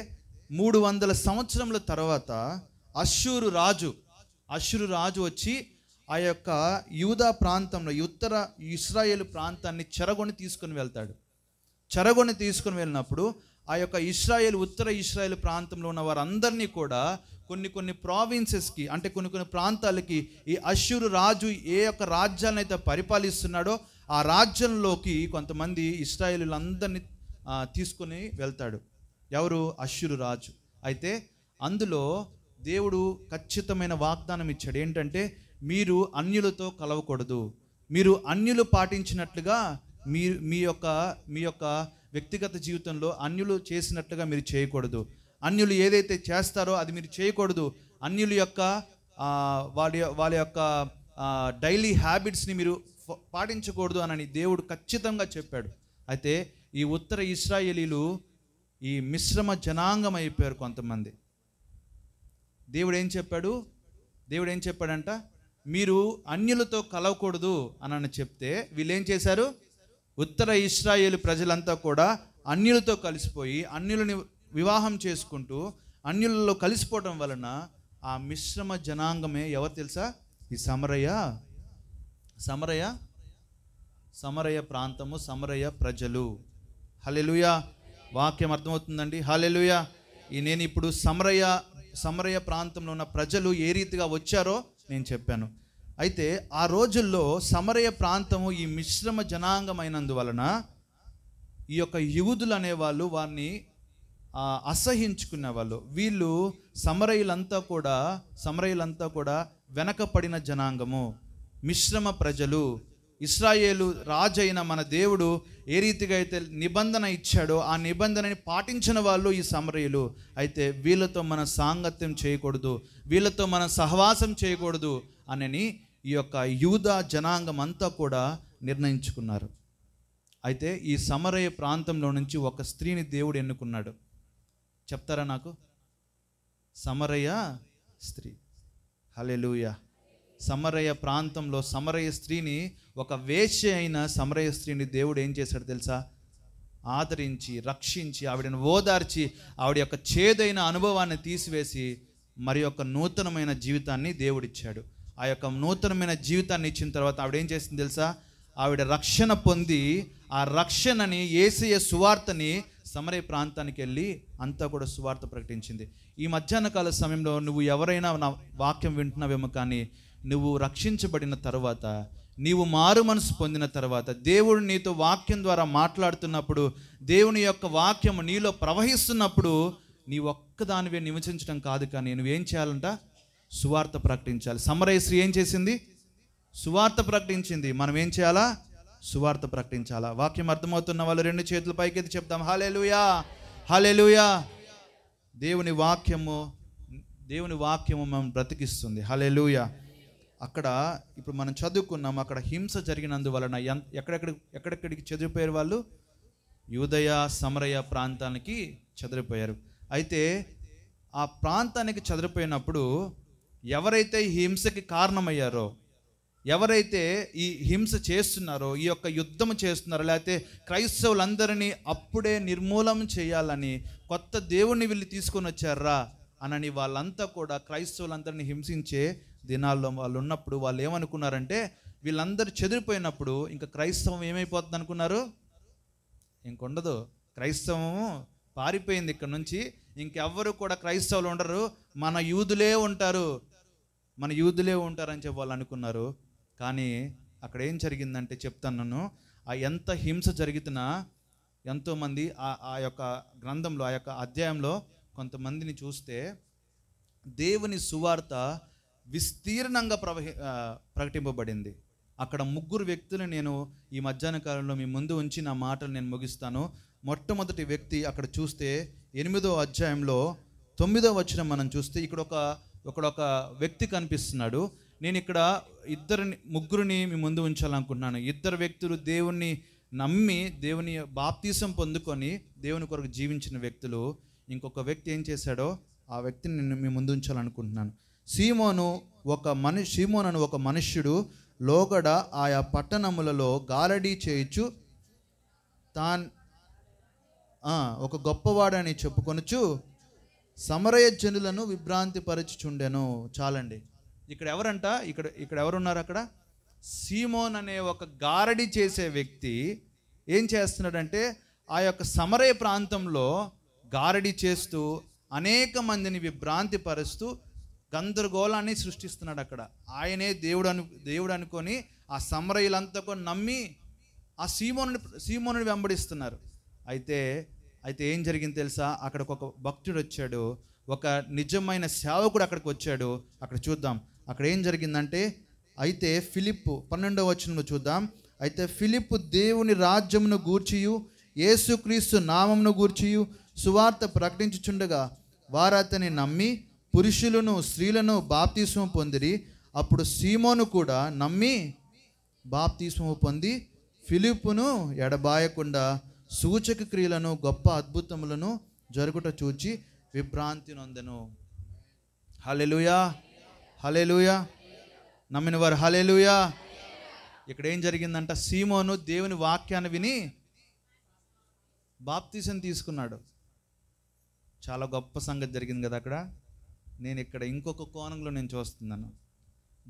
300 సంవత్సరముల తర్వాత అష్షూరు రాజు వచ్చి ఆ యొక్క యూదా ప్రాంతంలో ఉత్తర ఇశ్రాయేలు ప్రాంతాన్ని చెరగొని తీసుకుని వెళ్ళినప్పుడు ఆ యొక్క ఉత్తర ఇశ్రాయేలు ప్రాంతంలో ఉన్న వారందరినీ కూడా కొన్ని ప్రావిన్సెస్కి, అంటే కొన్ని ప్రాంతాలకి ఈ అష్షూరు రాజు ఏ యొక్క రాజ్యాలను అయితే పరిపాలిస్తున్నాడో ఆ రాజ్యంలోకి కొంతమంది ఇశ్రాయేలులందరినీ తీసుకొని వెళ్తాడు. ఎవరు? అష్షూరు రాజు. అయితే అందులో దేవుడు ఖచ్చితమైన వాగ్దానం ఇచ్చాడు. ఏంటంటే మీరు అన్యులతో కలవకూడదు, మీరు అన్యులు పాటించినట్లుగా మీ యొక్క వ్యక్తిగత జీవితంలో అన్యులు చేసినట్లుగా మీరు చేయకూడదు. అన్యులు ఏదైతే చేస్తారో అది మీరు చేయకూడదు. అన్యుల యొక్క వాళ్ళ యొక్క డైలీ హ్యాబిట్స్ని మీరు పాటించకూడదు అని దేవుడు ఖచ్చితంగా చెప్పాడు. అయితే ఈ ఉత్తర ఇశ్రాయేలీలు ఈ మిశ్రమ జనాంగం అయిపోయారు కొంతమంది. దేవుడు ఏం చెప్పాడంట? మీరు అన్యులతో కలవకూడదు అని చెప్తే వీళ్ళు ఏం చేశారు? ఉత్తర ఇశ్రాయేలు ప్రజలంతా కూడా అన్యులతో కలిసిపోయి అన్యులని వివాహం చేసుకుంటూ అన్యులలో కలిసిపోవడం వలన ఆ మిశ్రమ జనాంగమే ఎవరు తెలుసా? ఈ సమరయ ప్రాంతము, సమరయ ప్రజలు. హల్లెలూయా! వాక్యం అర్థమవుతుందండి? హల్లెలూయా! నేను ఇప్పుడు సమరయ ప్రాంతంలో ఉన్న ప్రజలు ఏ రీతిగా వచ్చారో నేను చెప్పాను. అయితే ఆ రోజుల్లో సమరయ ప్రాంతము ఈ మిశ్రమ జనాంగమైనందువలన ఈ యొక్క యూదులు అనేవాళ్ళు వారిని అసహించుకునే వాళ్ళు. వీళ్ళు సమరయులంతా కూడా వెనకపడిన జనాంగము, మిశ్రమ ప్రజలు. ఇశ్రాయేలు రాజు అయిన మన దేవుడు ఏ రీతిగా అయితే నిబంధన ఇచ్చాడో ఆ నిబంధనని పాటించిన వాళ్ళు ఈ సమరయులు. అయితే వీళ్ళతో మన సాంగత్యం చేయకూడదు, వీళ్ళతో మన సహవాసం చేయకూడదు అని ఈ యొక్క యూదా జనాంగం అంతా కూడా నిర్ణయించుకున్నారు. అయితే ఈ సమరయ ప్రాంతంలో నుంచి ఒక స్త్రీని దేవుడు ఎన్నుకున్నాడు. చెప్తారా నాకు? సమరయ స్త్రీ. హల్లెలూయా! సమరయ ప్రాంతంలో సమరయ స్త్రీని, ఒక వేశ్య అయిన సమరయ స్త్రీని దేవుడు ఏం చేశాడు తెలుసా? ఆదరించి, రక్షించి, ఆవిడను ఓదార్చి, ఆవిడ యొక్క చేదైన అనుభవాన్ని తీసివేసి మరి యొక్క నూతనమైన జీవితాన్ని దేవుడిచ్చాడు. ఆ యొక్క నూతనమైన జీవితాన్ని ఇచ్చిన తర్వాత ఆవిడ ఏం చేసింది తెలుసా? ఆవిడ రక్షణ పొంది ఆ రక్షణని, యేసయ్య సువార్తని సమరయ ప్రాంతానికి వెళ్ళి అంతా కూడా సువార్త ప్రకటించింది. ఈ మధ్యాహ్న కాల సమయంలో నువ్వు ఎవరైనా నా వాక్యం వింటున్నావేమో, కానీ నువ్వు రక్షించబడిన తర్వాత, నీవు మారు మనసు పొందిన తర్వాత, దేవుడు నీతో వాక్యం ద్వారా మాట్లాడుతున్నప్పుడు, దేవుని యొక్క వాక్యం నీలో ప్రవహిస్తున్నప్పుడు నీ ఒక్కదానివే నివసించడం కాదు, కానీ నువ్వేం చేయాలంట? సువార్త ప్రకటించాలి. సమరయ స్త్రీ ఏం చేసింది? సువార్త ప్రకటించింది. మనం ఏం చేయాలా? సువార్త ప్రకటించాలా? వాక్యం అర్థమవుతున్న వాళ్ళు 2 చేతులు పైకెత్తి చెప్తాం, హల్లెలూయా, హల్లెలూయా. దేవుని వాక్యము మనం బ్రతికిస్తుంది. హల్లెలూయా. అక్కడ ఇప్పుడు మనం చదువుకున్నాం, అక్కడ హింస జరిగినందువలన ఎక్కడెక్కడికి చెదిరిపోయారు వాళ్ళు? యూదయ, సమరయ ప్రాంతానికి చెదిరిపోయారు. అయితే ఆ ప్రాంతానికి చెదిరిపోయినప్పుడు ఎవరైతే ఈ హింసకి కారణమయ్యారో, ఎవరైతే ఈ హింస చేస్తున్నారో, ఈ యొక్క యుద్ధం చేస్తున్నారో, లేకపోతే క్రైస్తవులందరినీ అప్పుడే నిర్మూలన చేయాలని కొత్త దేవుణ్ణి వీళ్ళు తీసుకొని వచ్చారా అని వాళ్ళంతా కూడా క్రైస్తవులందరినీ హింసించే దినాల్లో వాళ్ళు ఉన్నప్పుడు వాళ్ళు ఏమనుకున్నారంటే, వీళ్ళందరూ చెదిరిపోయినప్పుడు ఇంకా క్రైస్తవం ఏమైపోతుంది అనుకున్నారు? ఇంకొండదు, క్రైస్తవం పారిపోయింది ఇక్కడ నుంచి, ఇంకెవ్వరు కూడా క్రైస్తవులు ఉండరు, మన యూదులే ఉంటారు అని చెప్పి వాళ్ళు అనుకున్నారు. కానీ అక్కడ ఏం జరిగిందంటే చెప్తాను నేను. ఎంత హింస జరుగుతున్నా ఎంతోమంది ఆ యొక్క గ్రంథంలో, ఆ యొక్క అధ్యాయంలో కొంతమందిని చూస్తే దేవుని సువార్త విస్తీర్ణంగా ప్రకటింపబడింది. అక్కడ 3 వ్యక్తులు నేను ఈ మధ్యాహ్న కాలంలో మీ ముందు ఉంచి నా మాటలు నేను ముగిస్తాను. మొట్టమొదటి వ్యక్తి అక్కడ చూస్తే 8వ అధ్యాయంలో 9వ వచనం మనం చూస్తే ఇక్కడ ఒక వ్యక్తి కనిపిస్తున్నాడు. నేను ఇక్కడ ముగ్గురిని మీ ముందు ఉంచాలనుకుంటున్నాను. 2 వ్యక్తులు దేవుణ్ణి నమ్మి దేవుని బాప్తీసం పొందుకొని దేవుని కొరకు జీవించిన వ్యక్తులు. ఇంకొక వ్యక్తి ఏం చేశాడో ఆ వ్యక్తిని నేను మీ ముందు ఉంచాలనుకుంటున్నాను. సీమోను అని ఒక మనుష్యుడు లోగడ ఆయా పట్టణములలో గారడీ చేయుచు ఒక గొప్పవాడని చెప్పుకొనుచు సమరయ జనులను విభ్రాంతి పరచుచుండెను. చాలండి. ఇక్కడ ఎవరంట? ఇక్కడ ఎవరున్నారు? అక్కడ సీమోన్ అనే ఒక గారడీ చేసే వ్యక్తి ఏం చేస్తున్నాడంటే ఆ యొక్క సమరయ ప్రాంతంలో గారడీ చేస్తూ అనేక మందిని విభ్రాంతి పరుస్తూ గందరగోళాన్ని సృష్టిస్తున్నాడు. అక్కడ ఆయనే దేవుడు అనుకొని ఆ సమరయులంతా కూడా నమ్మి ఆ సీమోనుని వెంబడిస్తున్నారు. అయితే ఏం జరిగింది తెలుసా? అక్కడికి ఒక భక్తుడు వచ్చాడు, ఒక నిజమైన సేవకుడు అక్కడికి వచ్చాడు. అక్కడ చూద్దాం అక్కడ ఏం జరిగిందంటే, అయితే ఫిలిప్పు 12వ వచనంలో చూద్దాం. అయితే ఫిలిప్పు దేవుని రాజ్యమును గూర్చియు యేసుక్రీస్తు నామమును గూర్చియు సువార్త ప్రకటించుచుండగా వారు అతని నమ్మి పురుషులను స్త్రీలను బాప్తిస్మము పొందిరి. అప్పుడు సీమోను కూడా నమ్మి బాప్తిస్మము పొంది ఫిలిప్పును ఎడబాయకుండా సూచక క్రియలను గొప్ప అద్భుతములను జరుగుట చూచి విభ్రాంతి నొందెను. హల్లెలూయా, హల్లెలూయా. నమ్మిన వారు హల్లెలూయా. ఇక్కడ ఏం జరిగిందంట? సీమోను దేవుని వాక్యాన్ని విని బాప్తిసం తీసుకున్నాడు. చాలా గొప్ప సంగతి జరిగింది కదా అక్కడ. నేను ఇక్కడ ఇంకొక కోణంలో నేను చూస్తున్నాను.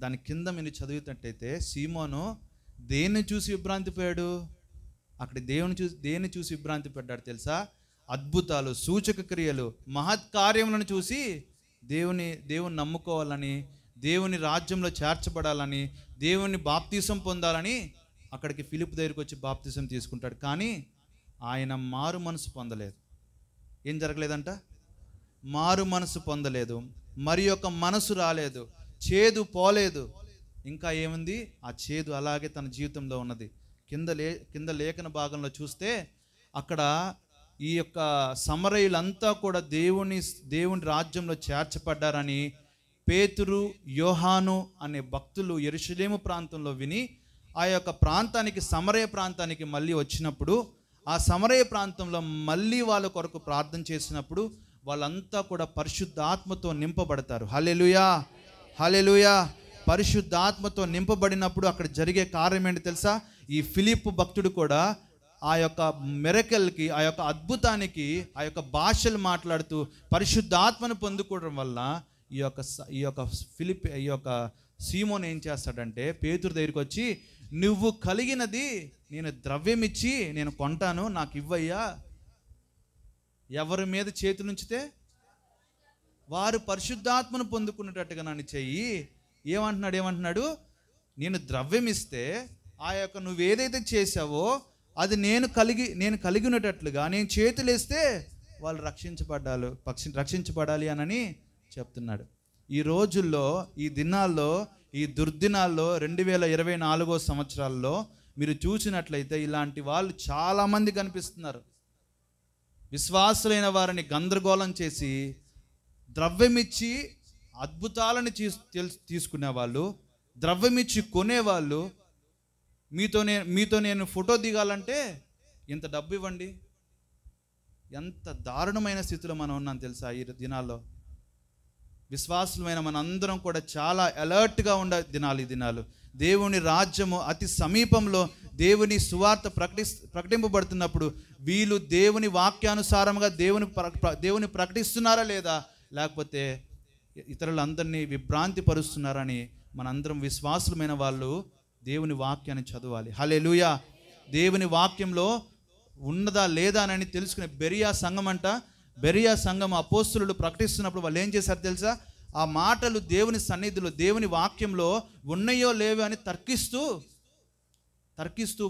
దాని కింద మీరు చదివినట్టయితే సీమోను దేన్ని చూసి విభ్రాంతి పోయాడు? అక్కడ దేన్ని చూసి విభ్రాంతి పడ్డాడు తెలుసా? అద్భుతాలు, సూచక క్రియలు, మహత్కార్యములను చూసి దేవుని నమ్ముకోవాలని, దేవుని రాజ్యంలో చేర్చబడాలని, దేవుని బాప్తిసం పొందాలని అక్కడికి ఫిలిప్పు దగ్గరికి వచ్చి బాప్తిసం తీసుకుంటాడు. కానీ ఆయన మారు మనసు పొందలేదు. ఏం జరగలేదంట? మారు మనసు పొందలేదు. మరి యొక్క మనసు రాలేదు, చేదు పోలేదు. ఇంకా ఏముంది? ఆ చేదు అలాగే తన జీవితంలో ఉన్నది. కింద లేఖన భాగంలో చూస్తే అక్కడ ఈ యొక్క సమరయులంతా కూడా దేవుని రాజ్యంలో చేర్చబడ్డారని పేతురు, యోహాను అనే భక్తులు యెరూషలేము ప్రాంతంలో విని ఆ యొక్క ప్రాంతానికి, సమరయ ప్రాంతానికి మళ్ళీ వచ్చినప్పుడు, ఆ సమరయ ప్రాంతంలో మళ్ళీ వాళ్ళ కొరకు ప్రార్థన చేసినప్పుడు వాళ్ళంతా కూడా పరిశుద్ధాత్మతో నింపబడతారు. హల్లెలూయా, హల్లెలూయా. పరిశుద్ధాత్మతో నింపబడినప్పుడు అక్కడ జరిగే కార్యం ఏంటి తెలుసా? ఈ ఫిలిప్పు భక్తుడు కూడా ఆ యొక్క మిరకల్కి, ఆ యొక్క అద్భుతానికి, ఆ యొక్క భాషలు మాట్లాడుతూ పరిశుద్ధాత్మను పొందుకోవడం వల్ల ఈ యొక్క సీమోన్ ఏం చేస్తాడంటే పేతురు దగ్గరికి వచ్చి, నువ్వు కలిగినది నేను ద్రవ్యమిచ్చి నేను కొంటాను, నాకు ఇవ్వయ్యా. ఎవరి మీద చేతులు ఉంచితే వారు పరిశుద్ధాత్మను పొందుకునేటట్టుగా నన్ను చెయ్యి. ఏమంటున్నాడు? నేను ద్రవ్యం ఇస్తే ఆ యొక్క నువ్వేదైతే చేసావో అది నేను కలిగి ఉన్నటట్లుగా నేను చేతులు వేస్తే వాళ్ళు రక్షించబడాలి అని చెప్తున్నాడు. ఈ రోజుల్లో, ఈ దినాల్లో, ఈ దుర్దినాల్లో 2024 సంవత్సరాల్లో మీరు చూసినట్లయితే ఇలాంటి వాళ్ళు చాలామంది కనిపిస్తున్నారు. విశ్వాసులైన వారిని గందరగోళం చేసి ద్రవ్యమిచ్చి అద్భుతాలను తీసుకునేవాళ్ళు, ద్రవ్యమిచ్చి కొనేవాళ్ళు. మీతో నేను ఫోటో దిగాలంటే ఇంత డబ్బు ఇవ్వండి. ఎంత దారుణమైన స్థితిలో మనం ఉన్నాం తెలుసా ఈ దినాల్లో. విశ్వాసులమైన మనందరం కూడా చాలా అలర్ట్గా ఉండే ఈ దినాలు. దేవుని రాజ్యము అతి సమీపంలో దేవుని సువార్త ప్రకటింపబడుతున్నప్పుడు వీళ్ళు దేవుని వాక్యానుసారంగా దేవుని ప్రకటిస్తున్నారా లేదా, లేకపోతే ఇతరులందరినీ విభ్రాంతి పరుస్తున్నారని మనందరం విశ్వాసులమైన వాళ్ళు దేవుని వాక్యాన్ని చదవాలి. హల్లెలూయా. దేవుని వాక్యంలో ఉన్నదా లేదా అని తెలుసుకునే బెరియా సంఘం అపోస్తులు ప్రకటిస్తున్నప్పుడు వాళ్ళు ఏం చేశారు తెలుసా? ఆ మాటలు దేవుని సన్నిధిలో, దేవుని వాక్యంలో ఉన్నాయో లేవో అని తర్కిస్తూ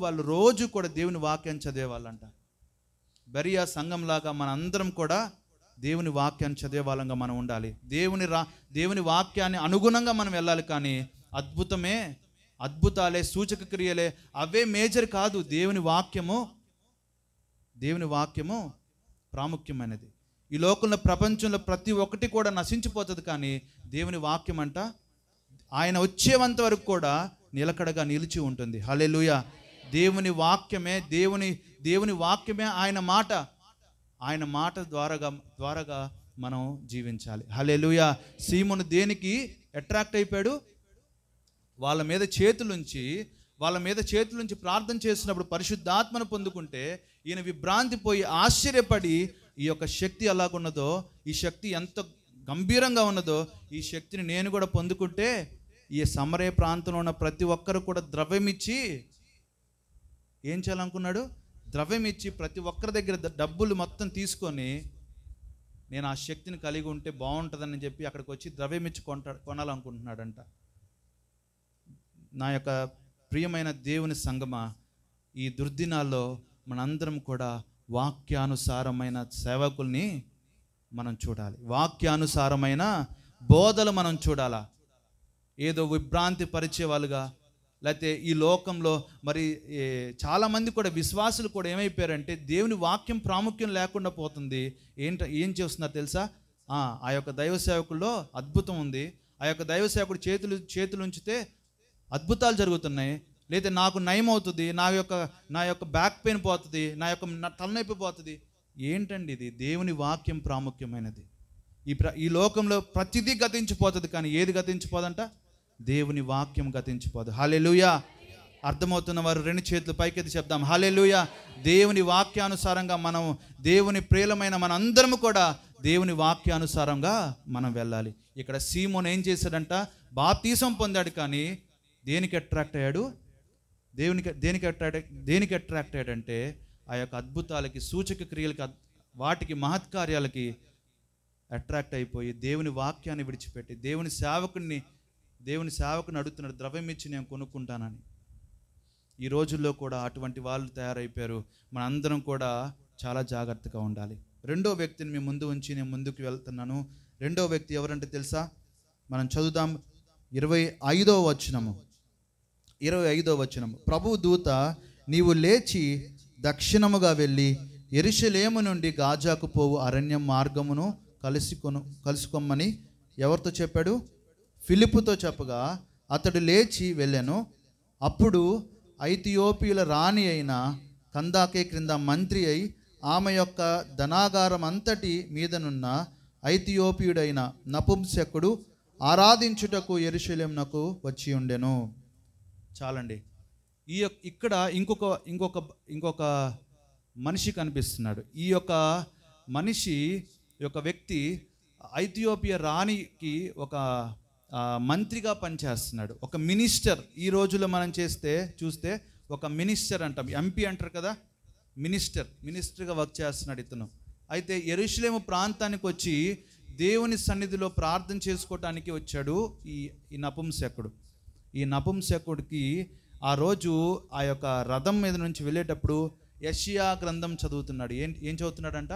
వాళ్ళు రోజు కూడా దేవుని వాక్యాన్ని చదివేవాళ్ళంట. బెరియా సంఘంలాగా మనందరం కూడా దేవుని వాక్యాన్ని చదివే వాళ్ళంగా మనం ఉండాలి. దేవుని వాక్యాన్ని అనుగుణంగా మనం వెళ్ళాలి. కానీ అద్భుతాలే, సూచక క్రియలే అవే మేజర్ కాదు. దేవుని వాక్యము ప్రాముఖ్యమైనది. ఈ లోకంలో, ప్రపంచంలో ప్రతి ఒక్కటి కూడా నశించిపోతుంది, కానీ దేవుని వాక్యం అంట ఆయన వచ్చేంత వరకు కూడా నిలకడగా నిలిచి ఉంటుంది. హల్లెలూయా. దేవుని వాక్యమే ఆయన మాట ద్వారాగా మనం జీవించాలి. హల్లెలూయా. సీమోను దేనికి అట్రాక్ట్ అయిపోయాడు? వాళ్ళ మీద చేతులుంచి ప్రార్థన చేసినప్పుడు పరిశుద్ధాత్మను పొందుకుంటే ఈయన విభ్రాంతి పోయి ఆశ్చర్యపడి, ఈ యొక్క శక్తి ఎలాగున్నదో, ఈ శక్తి ఎంత గంభీరంగా ఉన్నదో, ఈ శక్తిని నేను కూడా పొందుకుంటే ఈ సమరయ ప్రాంతంలో ఉన్న ప్రతి ఒక్కరు కూడా ద్రవ్యం ఇచ్చి ఏం చేయాలనుకున్నాడు? ద్రవ్యం ఇచ్చి ప్రతి ఒక్కరి దగ్గర డబ్బులు మొత్తం తీసుకొని, నేను ఆ శక్తిని కలిగి ఉంటే బాగుంటుందని చెప్పి అక్కడికి వచ్చి ద్రవ్యం ఇచ్చి కొనాలనుకుంటున్నాడంట. నా యొక్క ప్రియమైన దేవుని సంగమా, ఈ దుర్దినాల్లో మనందరం కూడా వాక్యానుసారమైన సేవకుల్ని మనం చూడాలి. వాక్యానుసారమైన బోధలు మనం చూడాలా. ఏదో విభ్రాంతి పరిచే వాళ్ళుగా, లేకపోతే ఈ లోకంలో మరి చాలామంది కూడా విశ్వాసులు కూడా ఏమైపోయారంటే దేవుని వాక్యం ప్రాముఖ్యం లేకుండా పోతుంది. ఏం చేస్తున్నారు తెలుసా? ఆ యొక్క దైవ సేవకుల్లో అద్భుతం ఉంది, ఆ యొక్క దైవ సేవకుడు చేతులు ఉంచితే అద్భుతాలు జరుగుతున్నాయి, లేదా నాకు నయం అవుతుంది, నా యొక్క బ్యాక్ పెయిన్ పోతుంది, నా యొక్క తలనొప్పి పోతుంది. ఏంటండి ఇది? దేవుని వాక్యం ప్రాముఖ్యమైనది. ఈ లోకంలో ప్రతిదీ గతించిపోతుంది, కానీ ఏది గతించిపోదంట? దేవుని వాక్యం గతించిపోదు. హల్లెలూయా. అర్థమవుతున్న వారు 2 చేతులు పైకెత్తి చెప్దాం, హల్లెలూయా. దేవుని వాక్యానుసారంగా మనం, దేవుని ప్రియమైన మన అందరము కూడా దేవుని వాక్యానుసారంగా మనం వెళ్ళాలి. ఇక్కడ సీమోను ఏం చేశాడంట? బాప్తీసం పొందాడు, కానీ దేనికి అట్రాక్ట్ అయ్యాడు? దేనికి అట్రాక్ట్ అయ్యాడంటే ఆ యొక్క అద్భుతాలకి, సూచక క్రియలకి, వాటికి, మహత్కార్యాలకి అట్రాక్ట్ అయిపోయి దేవుని వాక్యాన్ని విడిచిపెట్టి దేవుని సేవకుని అడుగుతున్నాడు, ద్రవ్యం ఇచ్చి నేను కొనుక్కుంటానని. ఈ రోజుల్లో కూడా అటువంటి వాళ్ళు తయారైపోయారు. మనందరం కూడా చాలా జాగ్రత్తగా ఉండాలి. 2వ వ్యక్తిని మీ ముందు ఉంచి నేను ముందుకు వెళ్తున్నాను. 2వ వ్యక్తి ఎవరంటే తెలుసా? మనం చదువుదాం 25వ వచనము. ప్రభు దూత, నీవు లేచి దక్షిణముగా వెళ్ళి యెరూషలేము నుండి గాజాకు పోవు అరణ్యం మార్గమును కలుసుకోమని ఎవరితో చెప్పాడు? ఫిలిప్పుతో చెప్పగా అతడు లేచి వెళ్ళాను. అప్పుడు ఐథియోపియుల రాణి అయిన కందాకే క్రింద మంత్రి అయి ఆమె యొక్క ధనాగారం అంతటి మీదనున్న ఐథియోపియుడైన నపుంసకుడు ఆరాధించుటకు యెరూషలేమునకు వచ్చి ఉండెను. చాలండి. ఇక్కడ ఇంకొక మనిషి కనిపిస్తున్నాడు. ఈ యొక్క వ్యక్తి ఐథియోపియా రాణికి ఒక మంత్రిగా పనిచేస్తున్నాడు, ఒక మినిస్టర్. ఈ రోజుల్లో మనం చూస్తే ఒక మినిస్టర్ అంటాం, ఎంపీ అంటారు కదా, మినిస్టర్గా వర్క్ చేస్తున్నాడు ఇతను. అయితే యెరూషలేము ప్రాంతానికి వచ్చి దేవుని సన్నిధిలో ప్రార్థన చేసుకోవటానికి వచ్చాడు ఈ నపుంసకుడు. ఈ నపుంసకుడికి ఆ రోజు ఆ యొక్క రథం మీద నుంచి వెళ్ళేటప్పుడు యెషయా గ్రంథం చదువుతున్నాడు. ఏం చదువుతున్నాడంట?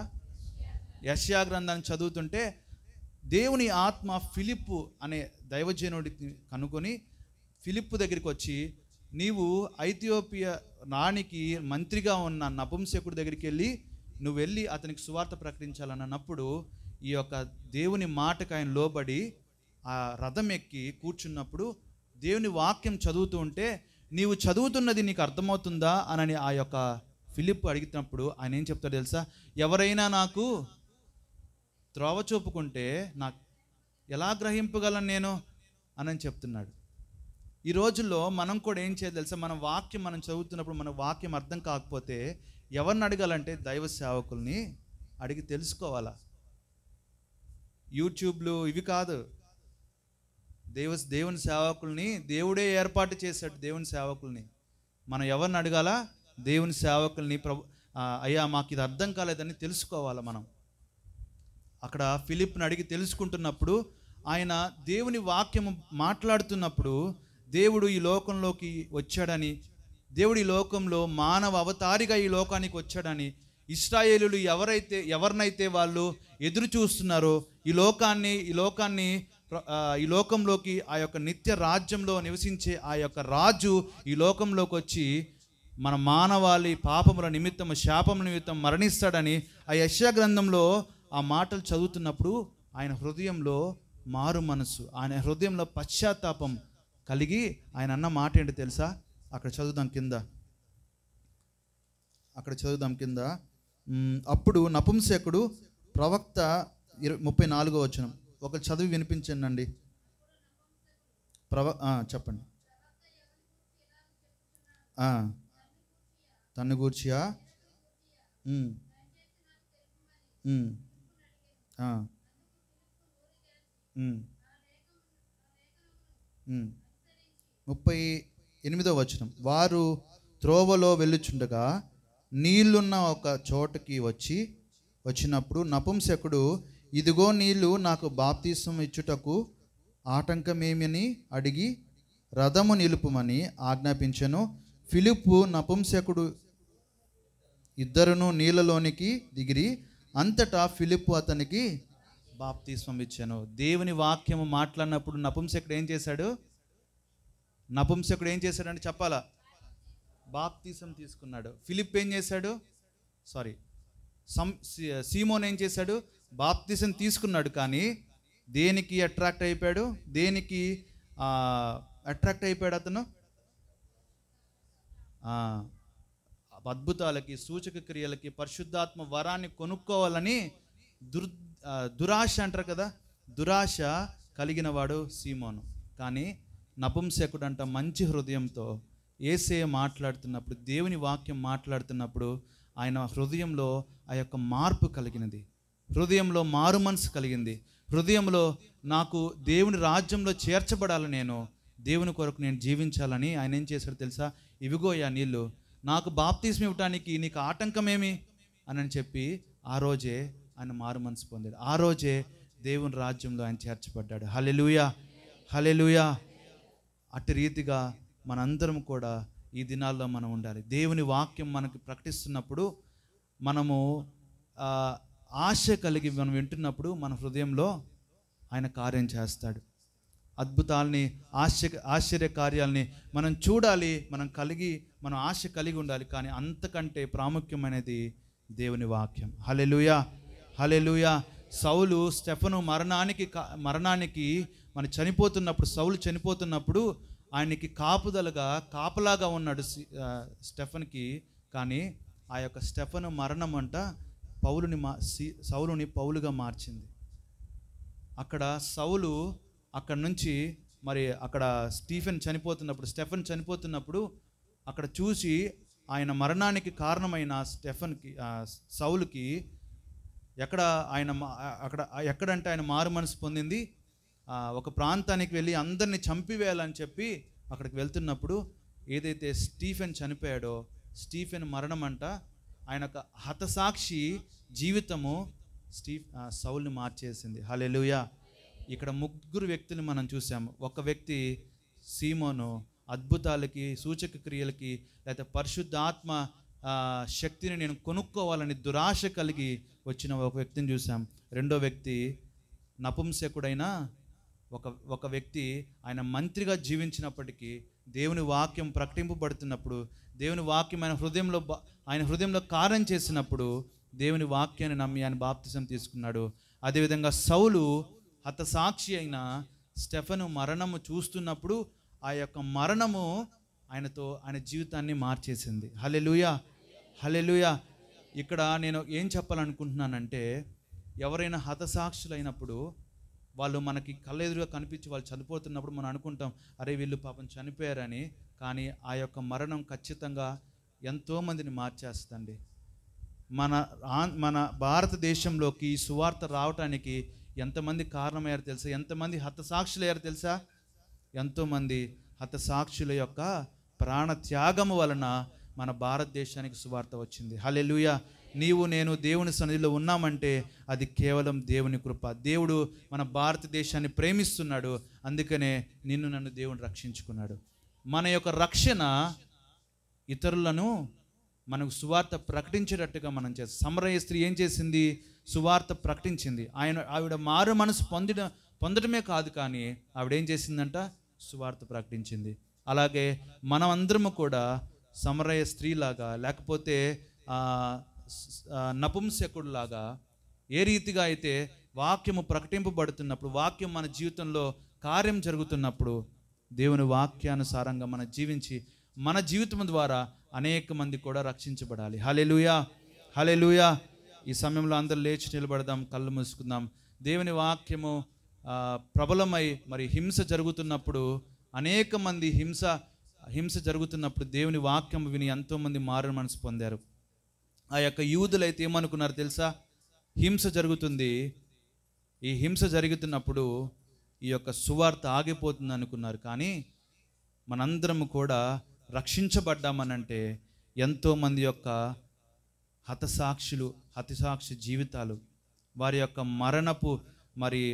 యెషయా గ్రంథాన్ని చదువుతుంటే దేవుని ఆత్మ ఫిలిప్పు అనే దైవజనుడిని కనుకొని ఫిలిప్పు దగ్గరికి వచ్చి, నీవు ఐథియోపియా రాణికి మంత్రిగా ఉన్న నపుంసకుడి దగ్గరికి నువ్వు వెళ్ళి అతనికి సువార్త ప్రకటించాలన్నప్పుడు ఈ యొక్క దేవుని మాటకు ఆయన లోబడి ఆ రథం ఎక్కి కూర్చున్నప్పుడు దేవుని వాక్యం చదువుతూ ఉంటే, నీవు చదువుతున్నది నీకు అర్థమవుతుందా అని ఆ యొక్క ఫిలిప్పు అడిగినప్పుడు ఆయన ఏం చెప్తాడు తెలుసా? ఎవరైనా నాకు త్రోవ చూపుకుంటే నాకు ఎలా గ్రహింపగలను నేను అని చెప్తున్నాడు. ఈ రోజుల్లో మనం కూడా ఏం చేయాలి తెలుసా? మనం చదువుతున్నప్పుడు మన వాక్యం అర్థం కాకపోతే ఎవరిని అడగాలంటే దైవ సేవకుల్ని అడిగి తెలుసుకోవాలా. యూట్యూబ్లు ఇవి కాదు, దేవుని సేవకుల్ని దేవుడే ఏర్పాటు చేశాడు. దేవుని సేవకుల్ని మనం ఎవరిని అడగాలా? దేవుని సేవకుల్ని. అయ్యా మాకు ఇది అర్థం కాలేదని తెలుసుకోవాలా. మనం అక్కడ ఫిలిప్ని అడిగి తెలుసుకుంటున్నప్పుడు ఆయన దేవుని వాక్యము మాట్లాడుతున్నప్పుడు దేవుడు ఈ లోకంలోకి వచ్చాడని, దేవుడు ఈ లోకంలో మానవ అవతారిగా ఈ లోకానికి వచ్చాడని, ఇశ్రాయేలులు ఎవరినైతే వాళ్ళు ఎదురు చూస్తున్నారో ఈ లోకాన్ని ఈ లోకంలోకి ఆ యొక్క నిత్య రాజ్యంలో నివసించే ఆ యొక్క రాజు ఈ లోకంలోకి వచ్చి మన మానవాళి పాపముల నిమిత్తం శాపముల నిమిత్తం మరణిస్తాడని ఆ యెషయా గ్రంథంలో ఆ మాటలు చదువుతున్నప్పుడు ఆయన హృదయంలో మారు మనసు, ఆయన హృదయంలో పశ్చాత్తాపం కలిగి ఆయన అన్న మాట ఏంటో తెలుసా? అక్కడ చదువుదాం కింద. అప్పుడు నపుంసకుడు ప్రవక్త 34వ వచనం ఒక చదివి వినిపించండి. చెప్పండి. తన్ను గూర్చియా? ఆ 38వ వచనం. వారు త్రోవలో వెళ్ళుచుండగా నీళ్లున్న ఒక చోటుకి వచ్చినప్పుడు నపుంసకుడు, ఇదిగో నీళ్లు, నాకు బాప్తిసం ఇచ్చుటకు ఆటంకమేమని అడిగి రథము నిలుపుమని ఆజ్ఞాపించెను. ఫిలిప్పు నపుంసకుడు ఇద్దరును నీళ్ళలోనికి దిగిరి. అంతటా ఫిలిప్పు అతనికి బాప్తిస్మం ఇచ్చాను. దేవుని వాక్యము మాట్లాడినప్పుడు నపుంసకుడు ఏం చేశాడంటే చెప్పాలా? బాప్తిసం తీసుకున్నాడు. ఫిలిప్ ఏం చేశాడు? సీమోన్ ఏం చేశాడు? బాప్తిసం తీసుకున్నాడు. కానీ దేనికి అట్రాక్ట్ అయిపోయాడు? అతను అద్భుతాలకి, సూచక క్రియలకి, పరిశుద్ధాత్మ వరాన్ని కొనుక్కోవాలని దురాశ అంటారు కదా, దురాశ కలిగిన వాడు సీమోను. కానీ నపుంసకుడు అంట మంచి హృదయంతో యేసయ్య మాట్లాడుతున్నప్పుడు, దేవుని వాక్యం మాట్లాడుతున్నప్పుడు ఆయన హృదయంలో ఆ యొక్క మార్పు కలిగినది, హృదయంలో మారు మనసు కలిగింది. హృదయంలో నాకు దేవుని రాజ్యంలో చేర్చబడాలి, నేను దేవుని కొరకు నేను జీవించాలని ఆయన ఏం చేశాడు తెలుసా? ఇవిగోయా నీళ్ళు, నాకు బాప్తిస్మం ఇవ్వటానికి నీకు ఆటంకమేమి అని చెప్పి ఆ రోజే ఆయన మారు మనసు పొందాడు. ఆ రోజే దేవుని రాజ్యంలో ఆయన చేర్చబడ్డాడు. హల్లెలూయా, హల్లెలూయా. అట్టి రీతిగా మనందరం కూడా ఈ దినాల్లో మనం ఉండాలి. దేవుని వాక్యం మనకి ప్రకటిస్తున్నప్పుడు మనము ఆశ కలిగి మనం వింటున్నప్పుడు మన హృదయంలో ఆయన కార్యం చేస్తాడు. అద్భుతాలని, ఆశ్చర్య కార్యాలని మనం చూడాలి, మనం ఆశ కలిగి ఉండాలి. కానీ అంతకంటే ప్రాముఖ్యమైనది దేవుని వాక్యం. హల్లెలూయా, హల్లెలూయా. సౌలు స్టెఫను మరణానికి మనం సౌలు చనిపోతున్నప్పుడు ఆయనకి కాపలాగా ఉన్నాడు స్టెఫన్కి. కానీ ఆ యొక్క స్టెఫను మరణం అంట సౌలుని పౌలుగా మార్చింది. అక్కడ సౌలు అక్కడ నుంచి అక్కడ స్టెఫన్ చనిపోతున్నప్పుడు అక్కడ చూసి ఆయన మరణానికి కారణమైన సౌలుకి ఎక్కడంటే ఆయన మారు మనసు పొందింది, ఒక ప్రాంతానికి వెళ్ళి అందరినీ చంపివేయాలని చెప్పి అక్కడికి వెళ్తున్నప్పుడు ఏదైతే స్టీఫెన్ చనిపోయాడో, స్టీఫెన్ మరణం అంట ఆయన ఒక హతసాక్షి జీవితము సౌల్ని మార్చేసింది. హల్లెలూయా. ఇక్కడ 3 వ్యక్తులు మనం చూసాము. ఒక వ్యక్తి సీమోను, అద్భుతాలకి, సూచక క్రియలకి, లేకపోతే పరిశుద్ధాత్మ శక్తిని నేను కొనుక్కోవాలని దురాశ కలిగి వచ్చిన ఒక వ్యక్తిని చూసాం. రెండో వ్యక్తి నపుంసకుడైన ఒక వ్యక్తి, ఆయన మంత్రిగా జీవించినప్పటికీ దేవుని వాక్యం ప్రకటింపబడుతున్నప్పుడు, దేవుని వాక్యం ఆయన హృదయంలో కార్యం చేసినప్పుడు దేవుని వాక్యాన్ని నమ్మి ఆయన బాప్తిసం తీసుకున్నాడు. అదేవిధంగా సౌలు హతసాక్షి అయిన స్టెఫను మరణము చూస్తున్నప్పుడు ఆ యొక్క మరణము ఆయన జీవితాన్ని మార్చేసింది. హల్లెలూయా, హల్లెలూయా. ఇక్కడ నేను ఏం చెప్పాలనుకుంటున్నానంటే, ఎవరైనా హతసాక్షులైనప్పుడు వాళ్ళు మనకి కళ్ళెదురుగా కనిపించి వాళ్ళు చనిపోతున్నప్పుడు మనం అనుకుంటాం, అరే వీళ్ళు పాపం చనిపోయారని. కానీ ఆ యొక్క మరణం ఖచ్చితంగా ఎంతోమందిని మార్చేస్తుంది. మన భారతదేశంలోకి ఈ సువార్త రావటానికి ఎంతమంది కారణమయ్యారు తెలుసా? ఎంతమంది హతసాక్షులయ్యారు తెలుసా? ఎంతోమంది హతసాక్షుల యొక్క ప్రాణ త్యాగము వలన మన భారతదేశానికి సువార్త వచ్చింది. హల్లెలూయా. నీవు నేను దేవుని సన్నిధిలో ఉన్నామంటే అది కేవలం దేవుని కృప. దేవుడు మన భారతదేశాన్ని ప్రేమిస్తున్నాడు, అందుకనే నన్ను దేవుడు రక్షించుకున్నాడు. మన యొక్క రక్షణ ఇతరులను మనకు సువార్త ప్రకటించేటట్టుగా మనం చేస్తాం. సమరయ స్త్రీ ఏం చేసింది? సువార్త ప్రకటించింది. ఆవిడ మారు మనసు పొందడమే కాదు, కానీ ఆవిడేం చేసిందంట? సువార్త ప్రకటించింది. అలాగే మనం అందరము కూడా సమరయ స్త్రీలాగా, లేకపోతే నపుంసకుడిలాగా, ఏ రీతిగా అయితే వాక్యము ప్రకటింపబడుతున్నప్పుడు, వాక్యం మన జీవితంలో కార్యం జరుగుతున్నప్పుడు, దేవుని వాక్యానుసారంగా మనం జీవించి మన జీవితం ద్వారా అనేక మంది కూడా రక్షించబడాలి. హల్లెలూయా, హల్లెలూయా. ఈ సమయంలో అందరూ లేచి నిలబడదాం, కళ్ళు మూసుకుందాం. దేవుని వాక్యము ప్రబలమై మరి హింస జరుగుతున్నప్పుడు, అనేక మంది హింస జరుగుతున్నప్పుడు దేవుని వాక్యం విని ఎంతోమంది మారు మనసు పొందారు. ఆ యొక్క యూదులైతే ఏమనుకున్నారు తెలుసా? హింస జరుగుతుంది, ఈ హింస జరుగుతున్నప్పుడు ఈ యొక్క సువార్త ఆగిపోతుంది అనుకున్నారు. కానీ మనందరం కూడా రక్షించబడ్డామనంటే ఎంతోమంది యొక్క హతసాక్షి జీవితాలు, వారి యొక్క మరణపు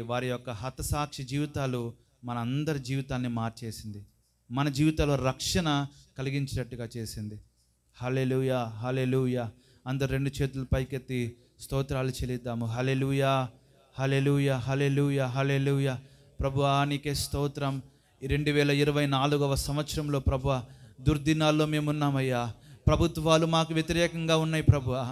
వారి యొక్క హతసాక్షి జీవితాలు మన అందరి జీవితాన్ని మార్చేసింది, మన జీవితాల్లో రక్షణ కలిగించేటట్టుగా చేసింది. హల్లెలూయా, హల్లెలూయా. అందరు రెండు చేతులు పైకెత్తి స్తోత్రాలు చెల్లిద్దాము. హల్లెలూయా, హల్లెలూయా, హల్లెలూయా, హల్లెలూయా. ప్రభువా నీకే స్తోత్రం. ఈ 2024వ సంవత్సరంలో ప్రభువా దుర్దినాల్లో మేమున్నామయ్యా. ప్రభుత్వాలు మాకు వ్యతిరేకంగా ఉన్నాయి ప్రభువా.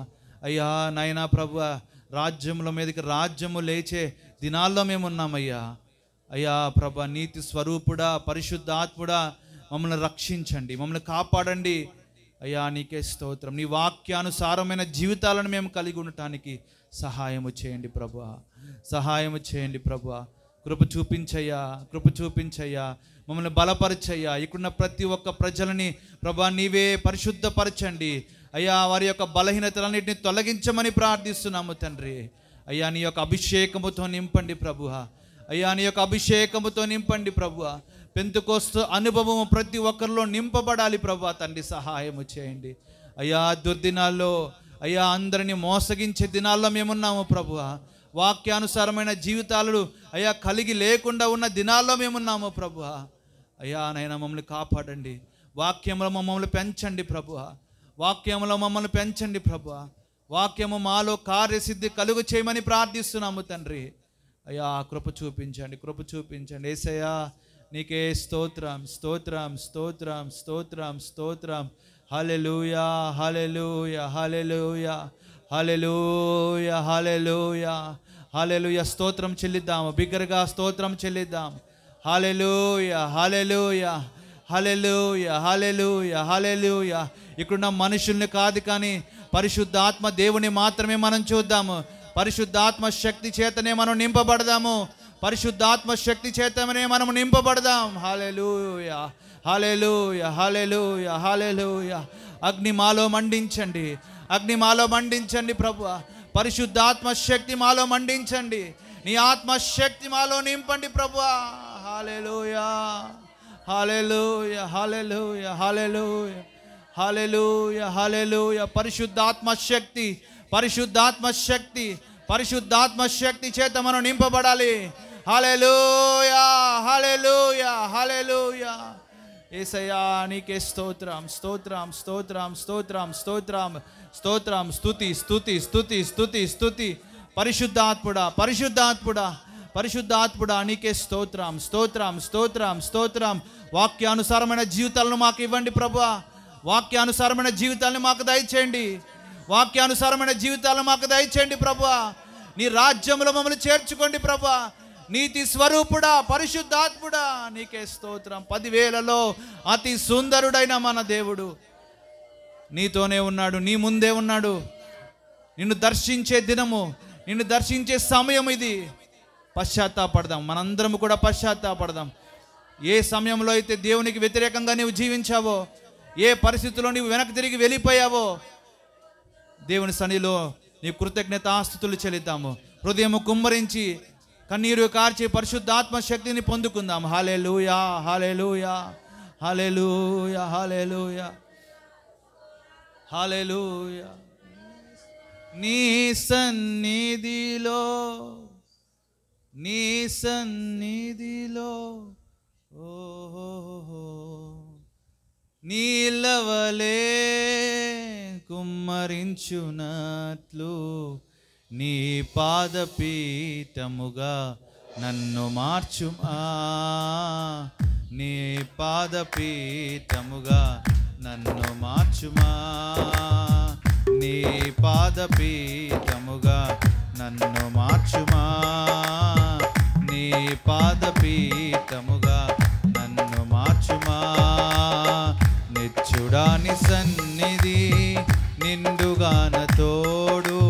అయ్యా నాయనా ప్రభువా, రాజ్యముల మీదకి రాజ్యము లేచే దినాల్లో మేమున్నామయ్యా. అయ్యా ప్రభా, నీతి స్వరూపుడా, పరిశుద్ధాత్ముడా, మమ్మల్ని రక్షించండి, మమ్మల్ని కాపాడండి. అయ్యా నీకే స్తోత్రం. నీ వాక్యానుసారమైన జీవితాలను మేము కలిగి ఉండటానికి సహాయము చేయండి ప్రభువా, సహాయము చేయండి ప్రభువా. కృప చూపించయ్యా, మమ్మల్ని బలపరచయ్యా. ఇక్కడున్న ప్రతి ఒక్క ప్రజలని ప్రభా నీవే పరిశుద్ధపరచండి అయ్యా. వారి యొక్క బలహీనతలన్నింటినీ తొలగించమని ప్రార్థిస్తున్నాము తండ్రి. అయ్యా నీ యొక్క అభిషేకముతో నింపండి ప్రభువా. అయ్యా నీ యొక్క అభిషేకముతో నింపండి ప్రభువా. పెంతెకోస్తు అనుభవము ప్రతి ఒక్కరిలో నింపబడాలి ప్రభువా. తండ్రి సహాయము చేయండి అయ్యా. దుర్దినాల్లో అయ్యా అందరినీ మోసగించే దినాల్లో మేమున్నాము ప్రభువా. వాక్యానుసారమైన జీవితాలు అయ్యా కలిగి లేకుండా ఉన్న దినాల్లో మేమున్నాము ప్రభువా. అయ్యా నైనా మమ్మల్ని కాపాడండి. వాక్యంలో మమ్మల్ని పెంచండి ప్రభువా. వాక్యంలో మమ్మల్ని పెంచండి ప్రభువా. వాక్యము మాలో కార్యసిద్ధి కలుగు చేయమని ప్రార్థిస్తున్నాము తండ్రి. అయ్యా కృప చూపించండి యేసయ్యా. నీకే స్తోత్రం, స్తోత్రం, స్తోత్రం, స్తోత్రం, స్తోత్రం. హల్లెలూయా, హల్లెలూయా, హల్లెలూయా, హల్లెలూయా, హల్లెలూయా, హల్లెలూయా. స్తోత్రం చెల్లిద్దాము, బిగ్గరగా స్తోత్రం చెల్లిద్దాం. హల్లెలూయా, హల్లెలూయా, హల్లెలూయా, హల్లెలూయా, హల్లెలూయా. ఇక్కడున్న మనుషుల్ని కాదు కానీ పరిశుద్ధాత్మ దేవుని మాత్రమే మనం చూద్దాము. పరిశుద్ధాత్మ శక్తి చేతనే మనం నింపబడదాము. పరిశుద్ధాత్మ శక్తి చేతనే మనం నింపబడదాం. హల్లెలూయా, హల్లెలూయా, హల్లెలూయా, హల్లెలూయా. అగ్ని మాలో మండించండి, అగ్ని మాలో మండించండి ప్రభువా. పరిశుద్ధాత్మ శక్తి మాలో మండించండి. నీ ఆత్మ శక్తి మాలో నింపండి ప్రభువా. హల్లెలూయా, హల్లెలూయా, హల్లెలూయా, హల్లెలూయా, హల్లెలూయా, హల్లెలూయా. పరిశుద్ధాత్మ శక్తి, పరిశుద్ధాత్మ శక్తి, పరిశుద్ధాత్మ శక్తి చేత మనం నింపబడాలి. హల్లెలూయా, హల్లెలూయా, హల్లెలూయా. యేసయ్యా నీకే స్తోత్రం, స్తోత్రం, స్తోత్రం, స్తోత్రం, స్తోత్రం, స్తోత్రం. స్తుతి, స్తుతి, స్తుతి, స్తుతి, స్తుతి. పరిశుద్ధాత్ముడా, పరిశుద్ధాత్ముడా, పరిశుద్ధాత్ముడా నీకే స్తోత్రం, స్తోత్రం, స్తోత్రం, స్తోత్రం. వాక్యానుసారమైన జీవితాలను మాకు ఇవ్వండి ప్రభువా. వాక్యానుసారమైన జీవితాలను మాకు దయచేయండి. వాక్యానుసారమైన జీవితాలను మాకు దయచేయండి ప్రభువా. నీ రాజ్యంలో మమ్మల్ని చేర్చుకోండి ప్రభువా. నీతి స్వరూపుడా, పరిశుద్ధాత్ముడా నీకే స్తోత్రం. 10,000లో అతి సుందరుడైన మన దేవుడు నీతోనే ఉన్నాడు, నీ ముందే ఉన్నాడు. నిన్ను దర్శించే దినము, నిన్ను దర్శించే సమయం ఇది. పశ్చాత్తాపడదాం, మనందరం కూడా పశ్చాత్తాపడదాం. ఏ సమయంలో అయితే దేవునికి వ్యతిరేకంగా నీవు జీవించావో, ఏ పరిస్థితుల్లో నీవు వెనక్కి తిరిగి వెళ్ళిపోయావో, దేవుని సన్నిధిలో నీ కృతజ్ఞతాస్తుతులు చెల్లిద్దాము. హృదయము కుమ్మరించి కన్నీరు కార్చి పరిశుద్ధాత్మ శక్తిని పొందుకుందాం. హల్లెలూయా, హల్లెలూయా, హల్లెలూయా, హల్లెలూయా, హల్లెలూయా. నీ సన్నిధిలో, నీ సన్నిధిలో ఓహో నీలవలే కుమ్మరించునట్లు నీ పాదపీఠముగా నన్ను మార్చుమా, నీ పాదపీఠముగా నన్ను మార్చుమా, నీ పాదపీఠముగా నన్ను మార్చుమా, నీ పాదపీఠముగా నన్ను మార్చుమా. నిత్యుడాని సన్నిధి నిండుగాన తోడు,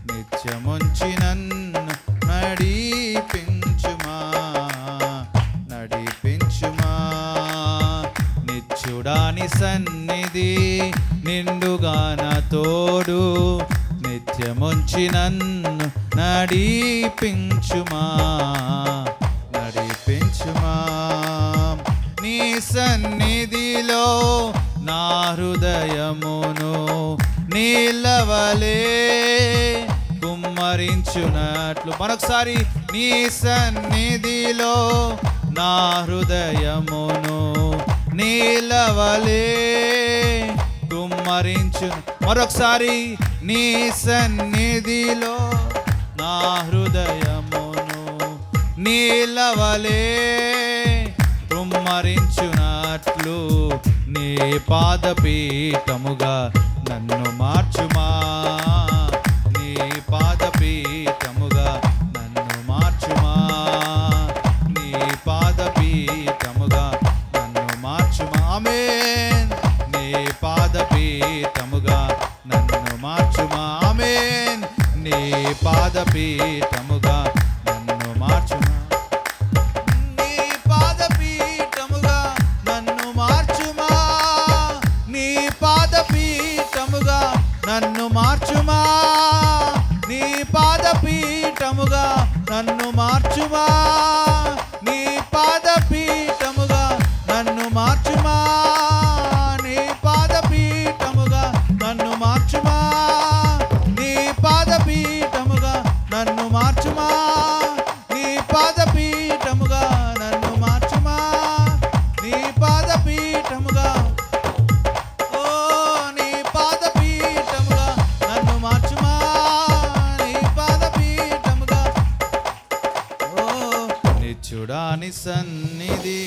నిత్యముంచి నన్ను నడిపించుమా, నడిపించుమా. నిత్యుడాని సన్నిధి నిండుగాన తోడు, నిత్యముంచి నన్ను నడిపించుమా, నడిపించుమా. నీ సన్నిధిలో నా హృదయమును నీలవలే కుమ్మరించునట్లు. మరొకసారి, నీ సన్నిధిలో నా హృదయమును నీలవలే కుమ్మరించు. మరొకసారి, నీ సన్నిధిలో నా హృదయమును నీలవలే కుమ్మరించునట్లు, నీ పాదపీఠముగా నన్ను మార్చుమా, నీ పాదపీఠముగా నన్ను మార్చుమా, నీ పాదపీఠముగా నన్ను మార్చుమా. ఆమేన్. నీ పాదపీఠముగా నన్ను మార్చుమా. ఆమేన్. నీ పాదపీఠముగా నన్ను మార్చుమా. నీ పాదపీఠముగా నన్ను మార్చుమా, నీ పాదపీఠముగా నన్ను మార్చుమా, నీ పాదపీఠముగా నన్ను మార్చుమా, నీ పాదపీఠముగా నన్ను మార్చుమా, నీ పాదపీఠముగా నన్ను మార్చుమా, నీ పాదపీఠముగా నన్ను మార్చుమా, నీ పాదపీఠముగా నన్ను మార్చుమా, నీ పాదపీఠముగా, ఓ నీ పాదపీఠముగా నన్ను మార్చుమా, నీ పాదపీఠముగా. ఓ నిత్యుడాని సన్నిధి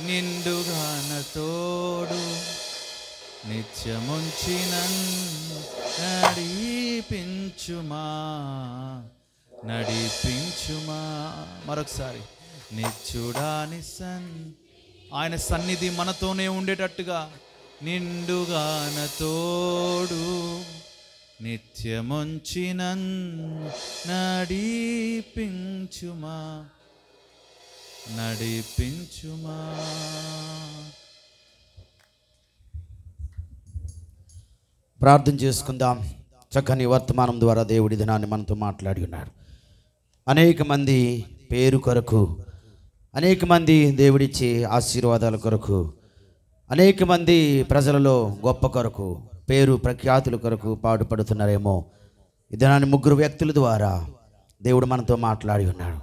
నిండుగాన తోడు, నిత్యముంచి నన్ను నడిపించుమా, నడిపించుమా. మరొకసారి, నిత్యుడాని ఆయన సన్నిధి మనతోనే ఉండేటట్టుగా నిండుగాన తోడు, నిత్యముంచి నన్ను నడిపించుమా, నడిపించుమా. ప్రార్థన చేసుకుందాం. చక్కని వర్తమానం ద్వారా దేవుడి దినాన్ని మనతో మాట్లాడి ఉన్నాడు. అనేక మంది పేరు కొరకు, అనేక మంది దేవుడిచ్చే ఆశీర్వాదాల కొరకు, అనేక మంది ప్రజలలో గొప్ప కొరకు, పేరు ప్రఖ్యాతుల కొరకు పాటుపడుతున్నారేమో. ఈ దినాన్ని ముగ్గురు వ్యక్తుల ద్వారా దేవుడు మనతో మాట్లాడి ఉన్నాడు.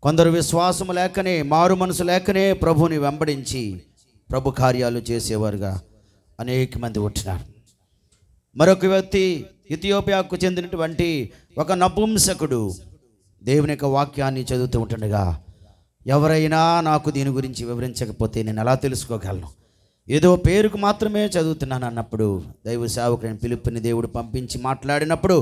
కొందరు విశ్వాసము లేకనే, మారు మనసు లేకనే ప్రభుని వెంబడించి ప్రభు కార్యాలు చేసేవారుగా అనేక మంది ఉంటున్నారు. మరొక వ్యక్తి ఇథియోపియాకు చెందినటువంటి ఒక నపుంసకుడు దేవుని యొక్క వాక్యాన్ని చదువుతూ ఉంటుండగా, ఎవరైనా నాకు దీని గురించి వివరించకపోతే నేను ఎలా తెలుసుకోగలను, ఏదో పేరుకు మాత్రమే చదువుతున్నాను అన్నప్పుడు దైవ సేవకుని పిలుపుని దేవుడు పంపించి మాట్లాడినప్పుడు,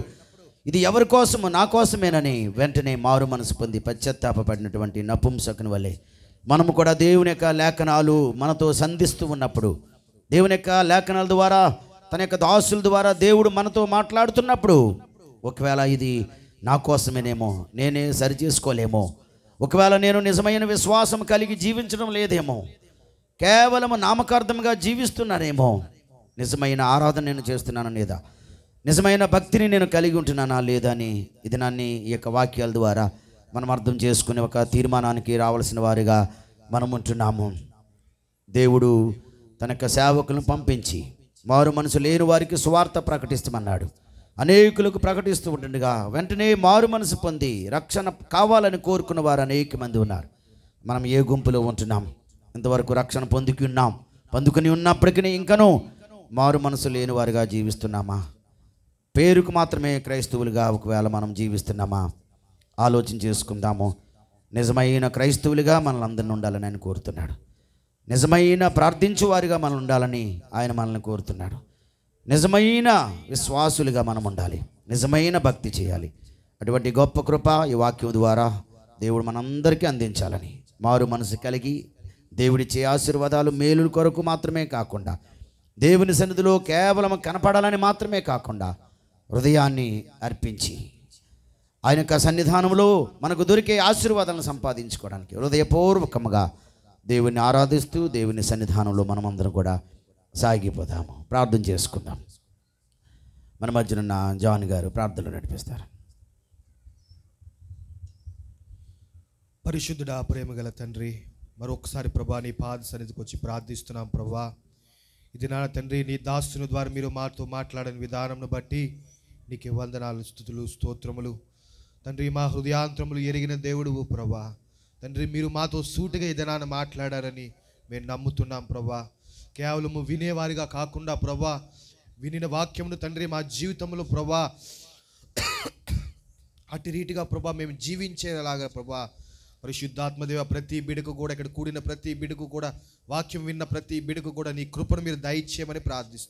ఇది ఎవరి కోసము, నా కోసమేనని వెంటనే మారు మనసు పొంది పశ్చాత్తాపడినటువంటి నపుంసకుని వలె మనము కూడా దేవుని యొక్క లేఖనాలు మనతో సంధిస్తూ ఉన్నప్పుడు, దేవుని యొక్క లేఖనాల ద్వారా, తన యొక్క దాసుల ద్వారా దేవుడు మనతో మాట్లాడుతున్నప్పుడు, ఒకవేళ ఇది నా కోసమేనేమో, నేనే సరి చేసుకోలేమో, ఒకవేళ నేను నిజమైన విశ్వాసం కలిగి జీవించడం లేదేమో, కేవలం నామకార్థంగా జీవిస్తున్నానేమో, నిజమైన ఆరాధన నేను చేస్తున్నానా లేదా, నిజమైన భక్తిని నేను కలిగి ఉంటున్నానా లేదా అని ఇది నన్ను ఈ యొక్క వాక్యాల ద్వారా మనం అర్థం చేసుకునే ఒక తీర్మానానికి రావాల్సిన వారిగా మనం ఉంటున్నాము. దేవుడు తన యొక్క సేవకులను పంపించి మారు మనసు లేని వారికి సువార్త ప్రకటిస్తామన్నాడు. అనేకులకు ప్రకటిస్తూ ఉంటుండగా వెంటనే మారు మనసు పొంది రక్షణ కావాలని కోరుకున్న వారు అనేక మంది ఉన్నారు. మనం ఏ గుంపులో ఉంటున్నాం? ఇంతవరకు రక్షణ పొందుకుని ఉన్నప్పటికీ ఇంకనూ మారు మనసు లేని వారిగా జీవిస్తున్నామా? పేరుకు మాత్రమే క్రైస్తవులుగా ఒకవేళ మనం జీవిస్తున్నామా? ఆలోచన చేసుకుందాము. నిజమైన క్రైస్తవులుగా మనల్ని అందరిని ఉండాలని ఆయన కోరుతున్నాడు. నిజమైన ప్రార్థించువారిగా మనం ఉండాలని ఆయన మనల్ని కోరుతున్నాడు. నిజమైన విశ్వాసులుగా మనం ఉండాలి, నిజమైన భక్తి చేయాలి. అటువంటి గొప్ప కృప ఈ వాక్యం ద్వారా దేవుడు మనందరికీ అందించాలని, మారు మనసు కలిగి దేవుడిచ్చే ఆశీర్వాదాలు మేలుల కొరకు మాత్రమే కాకుండా, దేవుని సన్నిధిలో కేవలం కనపడాలని మాత్రమే కాకుండా, హృదయాన్ని అర్పించి ఆయన యొక్క సన్నిధానంలో మనకు దొరికే ఆశీర్వాదాలను సంపాదించుకోవడానికి హృదయపూర్వకంగా దేవుని ఆరాధిస్తూ దేవుని సన్నిధానంలో మనమందరం కూడా సాగిపోదాము. ప్రార్థన చేసుకుందాం. మన మధ్యనున్న జాన్ గారు ప్రార్థనలు నడిపిస్తారు. పరిశుద్ధుడా, ప్రేమగల తండ్రి, మరొకసారి ప్రభా నీ పాద సన్నిధికి వచ్చి ప్రార్థిస్తున్నాం ప్రభా. ఇది నా తండ్రి, నీ దాసుని ద్వారా మీరు మాతో మాట్లాడిన విధానంను బట్టి నీకు వందనాలు, స్తుతులు, స్తోత్రములు తండ్రి. మా హృదయాంతరములు ఎరిగిన దేవుడు ప్రభా తండ్రి, మీరు మాతో సూటిగా ఈ దినాన్ని మాట్లాడారని మేము నమ్ముతున్నాం ప్రభా. కేవలము వినేవారిగా కాకుండా ప్రభా, వినిన వాక్యమును తండ్రి మా జీవితంలో ప్రభా అటు రీతిగా ప్రభా మేము జీవించేలాగా ప్రభా పరిశుద్ధాత్మదేవ ప్రతి బిడకు కూడా, ఇక్కడ కూడిన ప్రతి బిడకు కూడా, వాక్యం విన్న ప్రతి బిడకు కూడా నీ కృపను మీరు దయచేయమని ప్రార్థిస్తున్నాం.